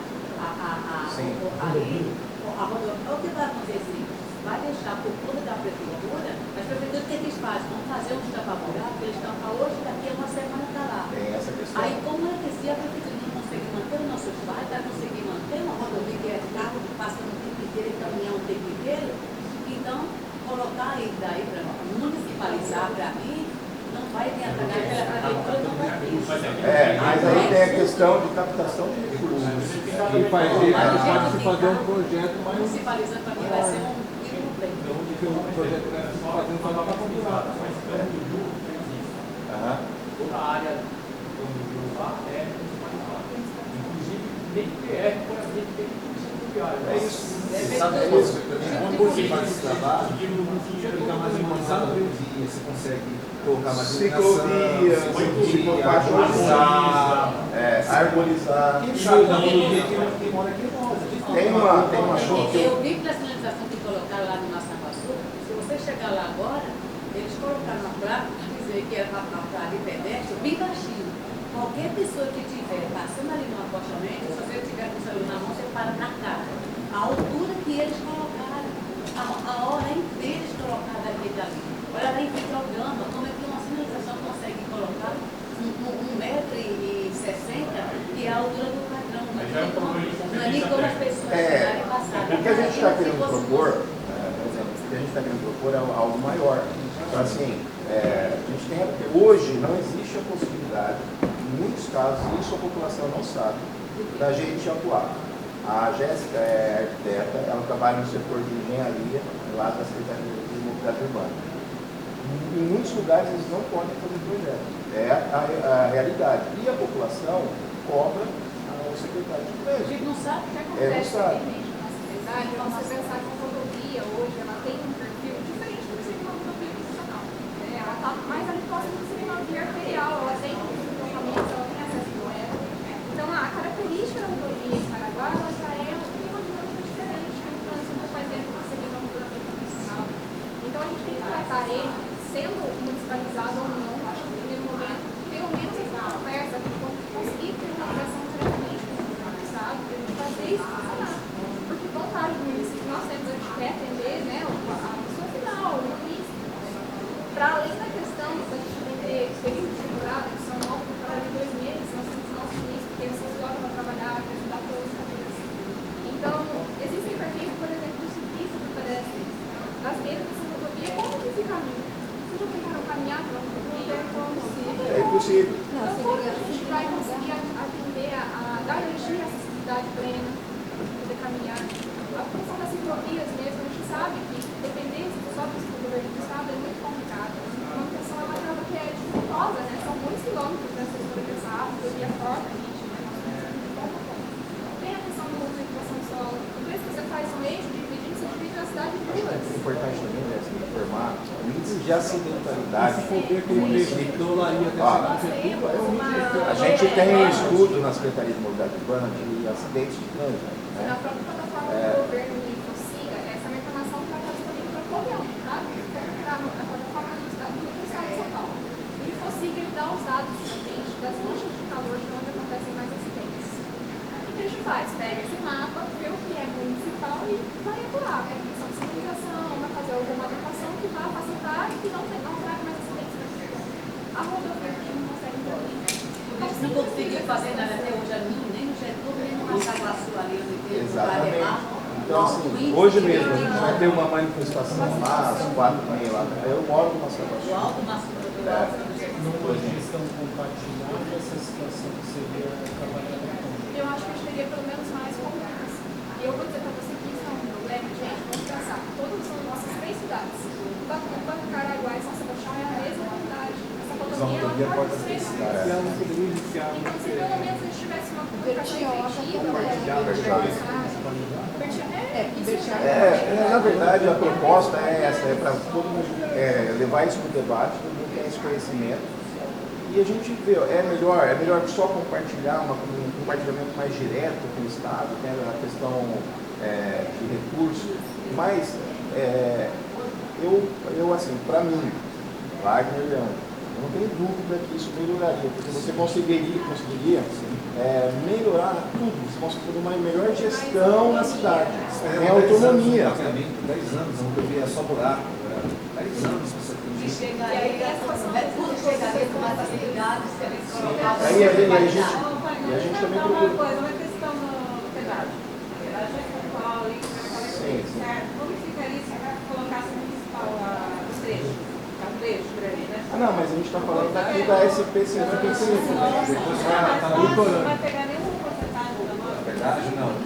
Speaker 7: Sim.
Speaker 8: a lei, o que vai acontecer? Vai deixar por conta da prefeitura, as prefeituras que eles fazem? Vão fazer um estapamurato, eles estão para hoje, daqui a uma semana está lá.
Speaker 7: Tem essa questão.
Speaker 8: Aí, como é que se a prefeitura não consegue manter o nosso bairro, vai conseguir manter uma rodovia que é carro que passa no tempo inteiro e caminhão o tempo inteiro? Então, colocar aí daí para municipalizar para mim, não vai me atrapalhar, porque a prefeitura não vai ter.
Speaker 7: Mas aí tem a questão de captação de recursos.
Speaker 9: E pode se fazer um projeto mais...
Speaker 8: Municipalizando para mim vai ser um tiro no peito.
Speaker 9: Porque o projeto que se fazendo para não popular.
Speaker 11: Toda a área do lá é municipalizada. Inclusive, nem PR, por exemplo, tem viário.
Speaker 7: É isso.
Speaker 12: Exatamente. Quando você faz esse trabalho, fica mais humanizado o dia, você consegue colocar mais
Speaker 7: Ciclovias, arborizar.
Speaker 12: Quem sabe na rodovia quem mora aqui
Speaker 7: Tem uma chuva.
Speaker 8: Eu vi que a sinalização que colocaram lá no Massaguaçu, se você chegar lá agora, eles colocaram uma placa para dizer que era para ali pedestre, bem baixinho. Qualquer pessoa que estiver passando ali no acostamento, se você tiver com o celular na mão, você para na cara. A altura que eles colocaram, a hora inteira eles colocaram aquele ali. Olha lá em que programa, como é que uma sinalização consegue colocar 1,60 m, que é a altura do padrão. Não é nem como as pessoas chegarem e passarem.
Speaker 7: O que a gente está querendo propor, por exemplo, o que a gente está querendo propor é algo maior. Então, assim, a gente tem, hoje não existe a possibilidade, em muitos casos, isso a população não sabe, da gente atuar. A Jéssica é arquiteta, ela trabalha no setor de engenharia, lá da Secretaria de Mobilidade Urbana. Em muitos lugares eles não podem fazer projeto. É a realidade. E a população cobra o secretário de
Speaker 8: A gente não sabe o que acontece.
Speaker 7: não sabe.
Speaker 13: Então, você pensar que a rodovia hoje ela tem um perfil diferente do que seria uma rodovia profissional. Ela está mais ali próxima do que seria uma via arterial, ela tem deslocamentos, ela tem acesso direto. Então, a característica da rodovia em Caraguá ela já é uma dinâmica diferente do trânsito que faz dentro do que seria uma rodovia profissional. Então, a gente tem que tratar ele, sendo municipalizado ou não, acho que no primeiro momento, pelo menos essa conversa, conseguir ter uma ligação diretamente com o Estado, para a gente fazer isso funcionar. Porque vontade do município nós temos, a gente quer atender a pessoa final, o município. Para além da questão da gente vender período de temporada, que são novos temporadas de 2 meses, nós temos o nosso município, que eles se esgotam para trabalhar, para ajudar todas as famílias. Então, existem perfis, por exemplo, do ciclista que pedestre das beiras dessa rodovia, como que esse caminho? Vocês já tentaram caminhar pela rodovia?
Speaker 7: É impossível.
Speaker 13: Então, como que a gente vai conseguir atender dar energia à acessibilidade plena, poder caminhar? A função das ciclovias mesmo, a gente sabe que, dependendo do próprio governo do estado, é muito complicado. A manutenção é uma coisa que é dificultosa, né? São muitos quilômetros para ser sobrepassado, a rodovia corta a gente, né? Tem a questão da ocupação do solo. Por isso que você faz um eixo dividindo, você divide a cidade em duas.
Speaker 7: É importante também, né, se informar, o índice de acidentalidade
Speaker 9: Se for ter aquele trecho de dolaria até
Speaker 7: a gente tem um estudo na Secretaria de Mobilidade Urbana de acidentes de trânsito. Né?
Speaker 13: Na própria plataforma do governo de Infociga, essa é uma informação que vai estar disponível para qualquer um, tá? Está na plataforma do Estado de São Paulo. O Infociga ele dá os dados justamente das manchas de calor de onde acontecem mais acidentes. O que a gente faz? Pega esse mapa, vê o que é municipal e vai atuar. Vai questão de sinalização, vai fazer alguma adequação que vá facilitar e que não traga mais acidentes para você. A rodovia que não consegue intervir.
Speaker 8: Eles não conseguiram fazer nada até hoje ali, nem no Getúlio, nem no Massaguaçu ali, onde tem o
Speaker 7: Exatamente. Então, assim, hoje mesmo a gente vai ter uma manifestação lá, às 4h30 lá. Eu moro no Massaguaçu.
Speaker 8: do alto Massaguaçu.
Speaker 5: Não pode questão compartilhar essa situação que seria trabalhada com.
Speaker 13: Eu acho que a gente teria pelo menos mais conversas. E eu vou dizer para você que isso é um problema, gente, vamos pensar. Todas são nossas 3 cidades. Ubatuba, Caraguá e São Sebastião é a mesma unidade. Essa rodovia é uma das 3 cidades. Então, se pelo menos a gente tivesse uma comunicação
Speaker 7: na verdade, a proposta é essa, é para todo mundo levar isso para o debate, todo mundo tem esse conhecimento. E a gente vê, é melhor só compartilhar um compartilhamento mais direto com o Estado, né, a questão de recursos, mas eu assim, para mim, Wagner Leandro,
Speaker 12: Eu não tenho dúvida que isso melhoraria, porque você conseguiria melhorar tudo, você conseguiria uma melhor gestão na cidade, tem autonomia.
Speaker 11: 10 anos, eu não via só buraco, 10 anos você tem.
Speaker 8: E chega aí, tudo chegaria com mais facilidade, se eles colocassem.
Speaker 12: Aí a gente também
Speaker 10: Então,
Speaker 12: procura.
Speaker 10: uma coisa, uma questão no pedágio. O pedágio é estadual ali, certo? Como ficaria se colocasse municipal os trechos? É um trecho grande, né?
Speaker 12: Ah, não, mas a gente está falando daqui da SP 155.
Speaker 11: Depois
Speaker 10: Não vai pegar nenhuma porcentagem da nova.
Speaker 11: Pedágio não.
Speaker 12: O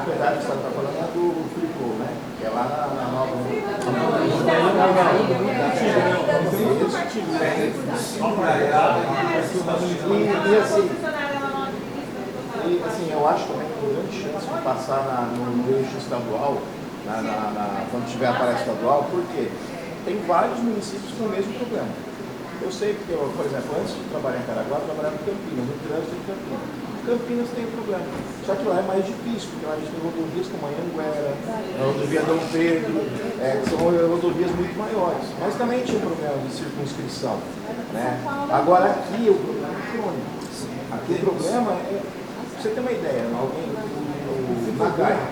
Speaker 12: pedágio que você está falando é do Fricô, né? Que é lá na nova. E assim, eu acho também que tem grande chance de passar no eixo estadual, quando tiver a parada estadual, porque tem vários municípios com o mesmo problema. Eu sei porque, por exemplo, antes de trabalhar em Caraguá, eu trabalhava em Campinas, no trânsito de Campinas. Campinas tem problema. Só que lá é mais difícil, porque lá a gente tem rodovias como a Anhanguera, a rodovia Dom Pedro, que são rodovias muito maiores. Mas também tinha um problema de circunscrição. Né? Agora aqui o problema é crônico. Aqui o problema é, pra você ter uma ideia, alguém, o Nagai, a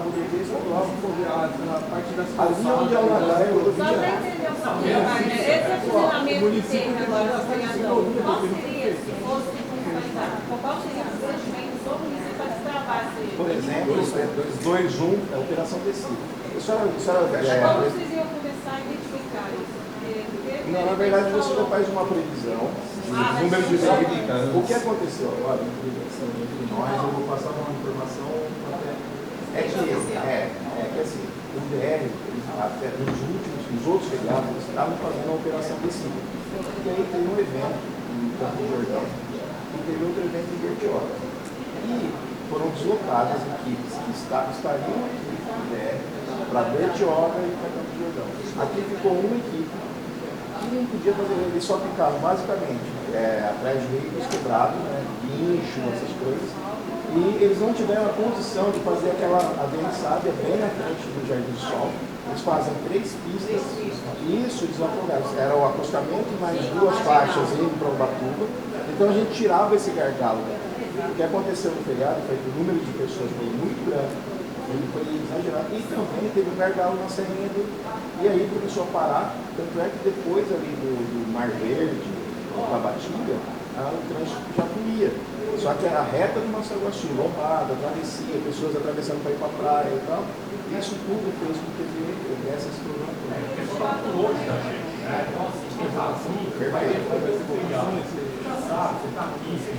Speaker 12: rodovia estadual,
Speaker 9: na parte das
Speaker 12: ali onde é o Nagai, a rodovia.
Speaker 10: Só para entender um pouquinho, Wagner, esse funcionamento que tem agora no Sonhador, qual seria, se fosse municipalizado? Qual seria o procedimento do município para destravar esse?
Speaker 12: Por exemplo, 2.1 é a operação descida.
Speaker 10: Como vocês iam começar a identificar isso?
Speaker 12: Não, na verdade você já faz uma previsão de número de veículos. O que aconteceu agora, entre nós, eu vou passar uma informação que assim, o DR, até nos outros feriados, eles estavam fazendo a operação descida. E aí teve um evento em Campo do Jordão e teve outro evento em Bertioga. E foram deslocadas equipes que estariam aqui no DR para Bertioga e para Campo do Jordão. Aqui ficou uma equipe que não podia fazer, eles só ficaram basicamente atrás de veículos quebrados, né, guincho, essas coisas, e eles não tiveram a condição de fazer aquela adensábia bem na frente do Jardim do Sol. Eles fazem 3 pistas, e isso eles afogaram. Era o acostamento e mais 2 faixas indo para Ubatuba, então a gente tirava esse gargalo. O que aconteceu no feriado foi que o número de pessoas foi muito grande, ele foi exagerado. E também teve um gargalo na serrinha e aí começou a parar. Tanto é que depois ali do Mar Verde, do Tabatinga, o trânsito já fluía. Só que a reta do Massaguaçu, lombada, travessia, pessoas atravessando para ir para a praia e tal, isso tudo fez com que tivesse esse problema.
Speaker 11: O pessoal pulou da gente, né? Nossa, que vazio, vai depois desse feriado. Você já sabe, você está aqui, você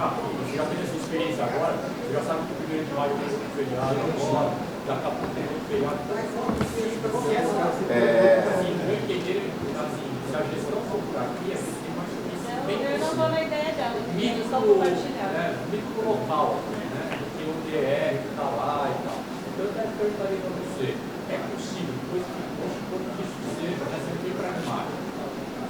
Speaker 11: já teve essa experiência agora, você já sabe que o 1º de maio tem esse feriado agora, já está por ter um feriado. Entender, assim, se a gestão for por aqui, a gente tem mais difícil.
Speaker 10: Eu não estou na ideia dela, eu estou compartilhando.
Speaker 11: Micro local, né? Tem o DR que está lá e tal. Então, eu até perguntaria para você, é possível, depois que isso seja, né, sempre pragmático,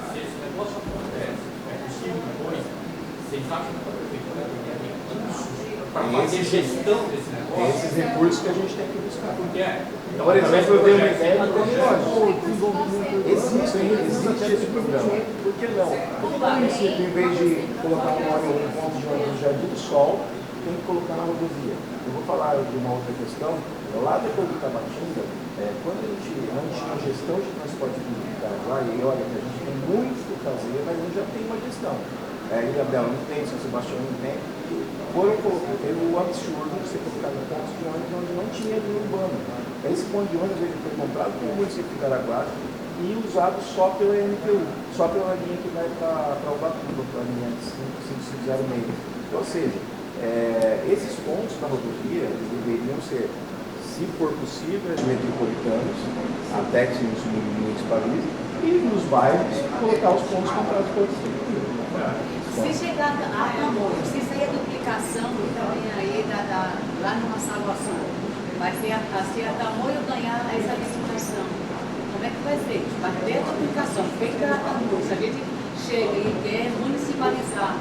Speaker 11: se esse negócio acontece, é possível depois, vocês acham que a prefeitura tem recursos para fazer gestão desse negócio?
Speaker 12: Esses recursos que a gente tem que buscar.
Speaker 11: Porque
Speaker 12: por exemplo, eu dei uma ideia do existe esse programa. Por que não? Porque o município, em vez de colocar um ponto de ônibus no Jardim do Sol, tem que colocar na rodovia. Eu vou falar de uma outra questão. Lá depois do Tabatinga, quando a gente não tinha gestão de transporte público em Caraguá, e olha que a gente tem muito o que fazer, mas a gente já tem uma gestão. Ilha Bela não tem, São Sebastião não tem. Teve o absurdo de você colocar no ponto de ônibus onde não tinha linha urbana. Esse ponto de ônibus ele foi comprado pelo município de Caraguá e usado só pela NPU, só pela linha que vai para Ubatuba, para a linha 5506. Então, ou seja, esses pontos da rodovia deveriam ser, se for possível, metropolitanos, até que se municipalize, e nos bairros colocar os pontos comprados pela prefeitura.
Speaker 8: Se chegar a Tamoio, se sair a duplicação também aí lá no Massaguaçu, vai ser a Tamoio ganhar essa licitação. Como é que vai ser? Vai ter a duplicação, feita a Tamoio. Se a gente chega e quer municipalizar,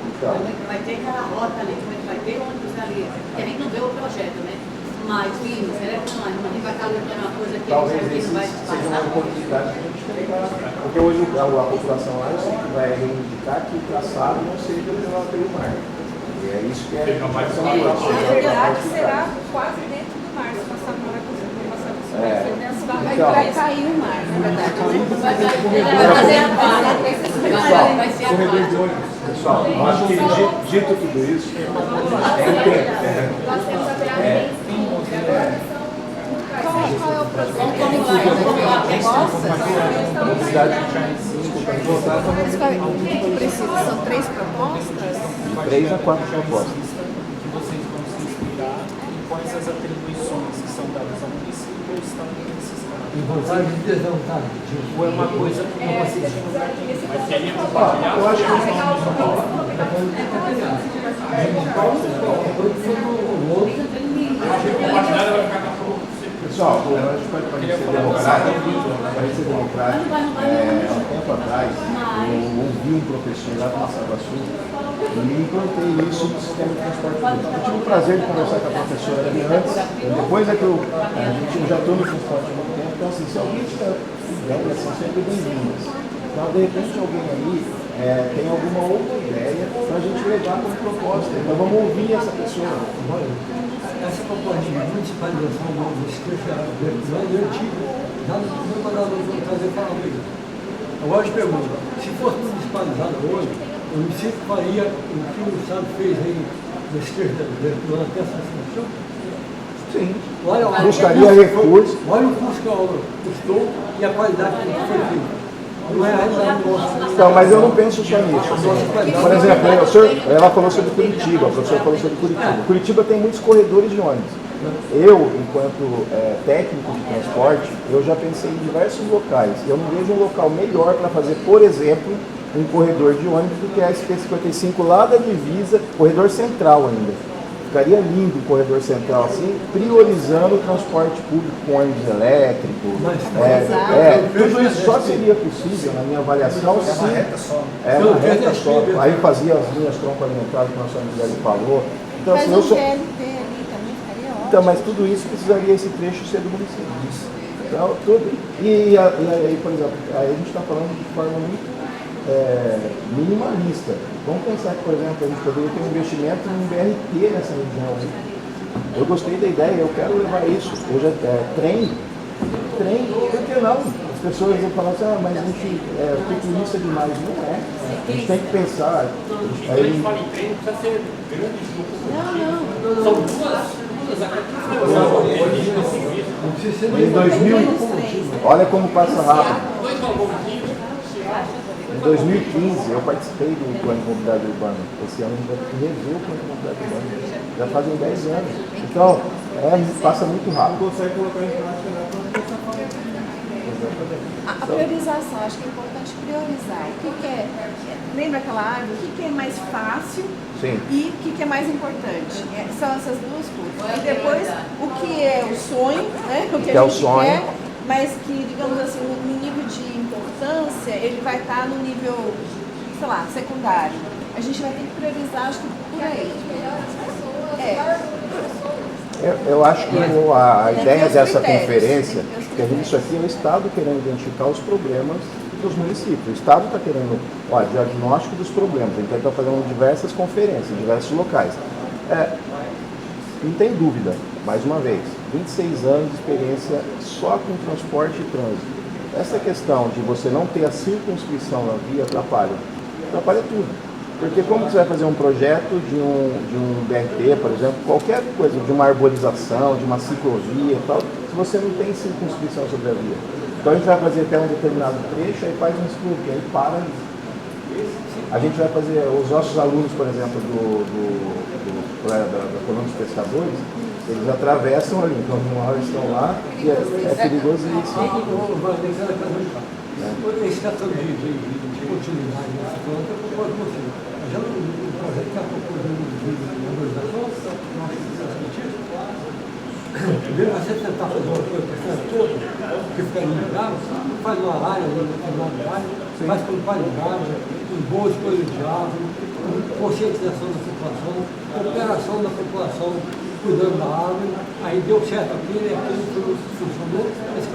Speaker 8: vai ter aquela rota ali, vai ter ônibus ali, que a gente não vê o projeto, né? Mas, filho, será que a gente vai estar lutando uma coisa que
Speaker 12: talvez
Speaker 8: não vai
Speaker 12: seja uma oportunidade que a gente tem para Porque hoje a população lá, eu sei que vai reivindicar que o traçado não seja pelo mar. E é isso que é a população
Speaker 10: será quase dentro do mar, se passar por aqui.
Speaker 8: Vai cair o mar, na verdade.
Speaker 12: Pessoal, eu acho que dito tudo isso,
Speaker 13: Nós temos a beira qual é o processo? O que precisa? São 3 propostas?
Speaker 12: 3 a 4 propostas.
Speaker 14: Que vocês vão se inspirar em quais as atribuições que são dadas ao município ou estado nesses casos.
Speaker 15: Em vontade de desenhar, ou é uma coisa que não vai ser
Speaker 11: Mas seria compartilhado?
Speaker 12: Eu acho que pessoal, a gente pode parecer democrático. Há um tempo atrás, eu ouvi um professor lá do Massaguaçu e implantei isso no sistema de transporte público. Eu tive o prazer de conversar com a professora ali antes, depois é que eu já estou no transporte há muito tempo. Então, assim, se alguém tiver ideias, são sempre bem-vindas. Então, de repente, alguém aí tem alguma outra ideia para a gente levar como proposta. Então, vamos ouvir essa pessoa.
Speaker 15: Essa proposta de municipalização dos trechos virtuais é antiga. Já no primeiro mandato do trazer para a vida. Agora eu te pergunto, se fosse municipalizado hoje, o município faria o que o Estado fez aí nos trechos virtuais até essa situação?
Speaker 12: Sim.
Speaker 15: Olha lá,
Speaker 12: buscaria recursos.
Speaker 15: Olha o custo que a obra custou e a qualidade que foi feita. Não é a realidade nossa.
Speaker 12: Então, mas eu não penso só nisso. Por exemplo, ela falou sobre Curitiba, a professora falou sobre Curitiba. Curitiba tem muitos corredores de ônibus. Eu, enquanto técnico de transporte, eu já pensei em diversos locais. Eu não vejo um local melhor para fazer, por exemplo, um corredor de ônibus do que a SP-55 lá da divisa, corredor central ainda. Ficaria lindo o corredor central assim, priorizando o transporte público com ônibus elétrico. Tudo isso só seria possível, na minha avaliação, se é uma reta só. Aí fazia as linhas tronco-alimentares que a nossa amiga ali falou. Então, assim, então, mas tudo isso precisaria esse trecho ser do município. Então, tudo. E aí, por exemplo, aí a gente está falando de forma muito minimalista. Vamos pensar que, por exemplo, a gente poderia ter um investimento em um BRT nessa região. Eu gostei da ideia, eu quero levar isso. Trem, por que não? As pessoas vão falar assim, mas a gente futurista demais. Não é. A gente tem que pensar.
Speaker 11: Quando a gente fala em trem, não precisa ser grandes locomotivas. São duas
Speaker 12: em 2000, olha como passa rápido. Em 2015, eu participei do Plano de Mobilidade Urbana. Esse ano a gente vai ter que rever o Plano de Mobilidade Urbana. Já fazem 10 anos. Então, passa muito rápido.
Speaker 9: Consegue colocar em prática na
Speaker 16: A priorização, acho que é importante priorizar. O que é, lembra aquela árvore? O que é mais fácil?
Speaker 12: Sim.
Speaker 16: E o que é mais importante? São essas duas coisas. E depois, o que é o sonho, né? O que a gente quer, mas que, digamos assim, no nível de importância, ele vai estar no nível, sei lá, secundário. A gente vai ter que priorizar, acho que por aí.
Speaker 12: Eu acho que a ideia dessa conferência, que isso aqui é o Estado querendo identificar os problemas dos municípios. O Estado está querendo, diagnóstico dos problemas. Então, está fazendo diversas conferências em diversos locais. Não tem dúvida, mais uma vez, 26 anos de experiência só com transporte e trânsito. Essa questão de você não ter a circunscrição na via atrapalha tudo. Porque como você vai fazer um projeto de um BRT, por exemplo, qualquer coisa, de uma arborização, de uma ciclovia e tal, se você não tem circunscrição sobre a via. Então a gente vai fazer até um determinado trecho, aí faz um ciclovia, aí para ali. A gente vai fazer, os nossos alunos, por exemplo, da Colônia dos Pescadores, eles atravessam ali, então uma hora estão lá e é perigosíssimo.
Speaker 15: Esse caso de continuidade nessa planta, eu concordo com você. Já no projeto que está proporcionando de arborização, eu acho que isso é sentido. Primeiro você tentar fazer uma coisa para a toda, que fica limitado, faz uma área, faz com qualidade, com boas coisas de árvore, com conscientização da população. população, cooperação da população cuidando da árvore, aí deu certo aquilo e aquilo funcionou.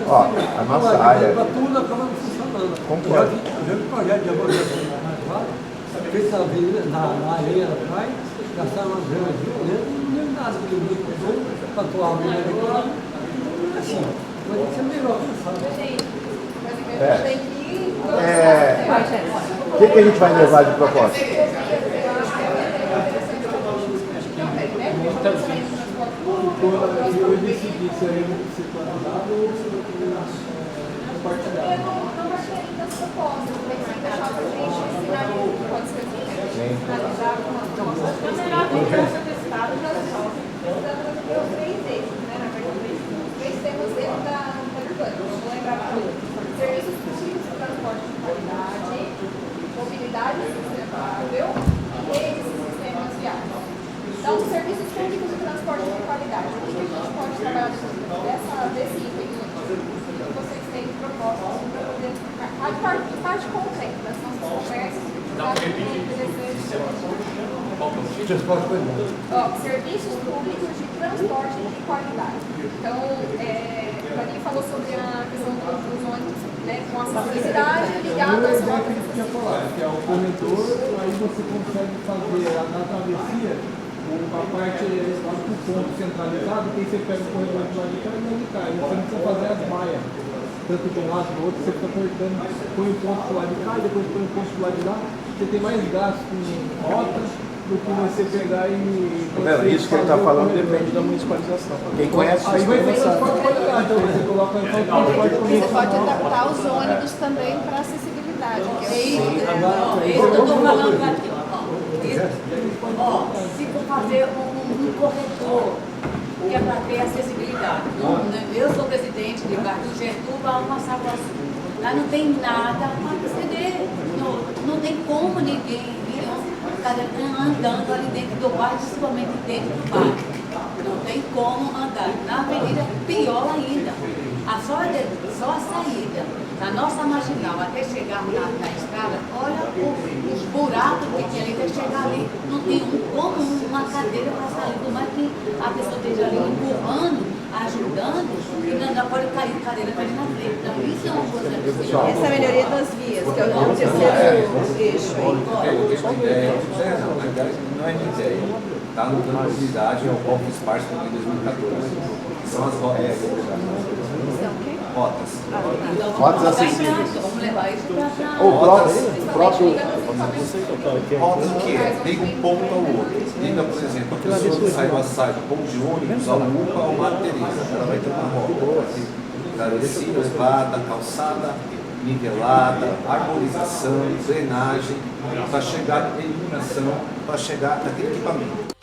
Speaker 12: Ó, a nossa área...
Speaker 15: Tudo acaba não funcionando.
Speaker 12: Concordo.
Speaker 15: Eu já vi projeto de arborização mais vaga, feito na areia da praia, gastaram umas gramas de violento, não deu nada, porque o bico mudou, plantou a árvore adequada, assim, mas tem que ser melhor, sabe?
Speaker 12: O que a gente vai levar de proposta?
Speaker 9: Eu decidi se é municipalizado ou compartilhado.
Speaker 13: Eu não achei ainda as propostas, mas se deixar para a gente sinalizar, pode ser sinalizar com uma proposta. Na verdade, o processo do Estado já resolve. Eu três vezes, né? Na verdade, três temas dentro da urbana. Vou lembrar tudo. Serviços públicos de transporte de qualidade, mobilidade sustentável e redes e sistemas viáveis. Então, serviços públicos de transporte de qualidade. O que a gente pode trabalhar desse item? Vocês têm propostas para poder a parte concreta das nossas conversas. Serviços públicos de transporte de qualidade. Então, o Maninho falou sobre a questão dos ônibus, né, com acessibilidade ligada às rotas.
Speaker 9: Que é o corredor, aí você consegue fazer na travessia a parte lá do ponto centralizado, que aí você pega o corredor de lá de cá e lá de cá. E você não precisa fazer as maias, tanto de um lado do outro, você fica cortando, põe o ponto do lado de cá e depois põe o ponto do lado de lá. Você tem mais gasto com rotas do que você pegar e...
Speaker 12: Isso que ele está falando depende da municipalização. Quem conhece
Speaker 9: aí vai ter transporte de qualidade, você coloca o transporte
Speaker 16: Você pode adaptar os ônibus também para acessibilidade.
Speaker 8: Eu estou falando aqui, se for fazer um corredor, que é para ter acessibilidade. Eu sou presidente de bairro do Gertuba, ao Massaguaçu. Lá não tem nada para aceder. Não tem como ninguém ficar andando ali dentro do bairro, principalmente dentro do bairro. Não tem como andar. Na avenida, pior ainda. Só a saída da nossa marginal até chegar na estrada, olha os buracos que tem ali, até chegar ali, não tem como uma cadeira para sair, por mais que a pessoa esteja ali empurrando, ajudando, e não pode cair cadeira para ali na frente. Então, isso é uma coisa que
Speaker 16: essa é a melhoria das vias, que é o terceiro eixo aí.
Speaker 17: Não é minha ideia. Está no plano de mobilidade ao Golfo Esparso em 2014. São as rotas.
Speaker 12: Rotas acessíveis.
Speaker 8: vamos levar isso para
Speaker 12: O próprio...
Speaker 17: Rotas o que é? Liga um ponto ao outro. Liga, por exemplo, a pessoa que sai do Açaí, do ponto de ônibus, ao UPA, ao Madre Teresa. Ela vai ter uma rota. Carocinha, elevada, calçada, nivelada, arborização, drenagem, para chegar em iluminação, para chegar naquele equipamento.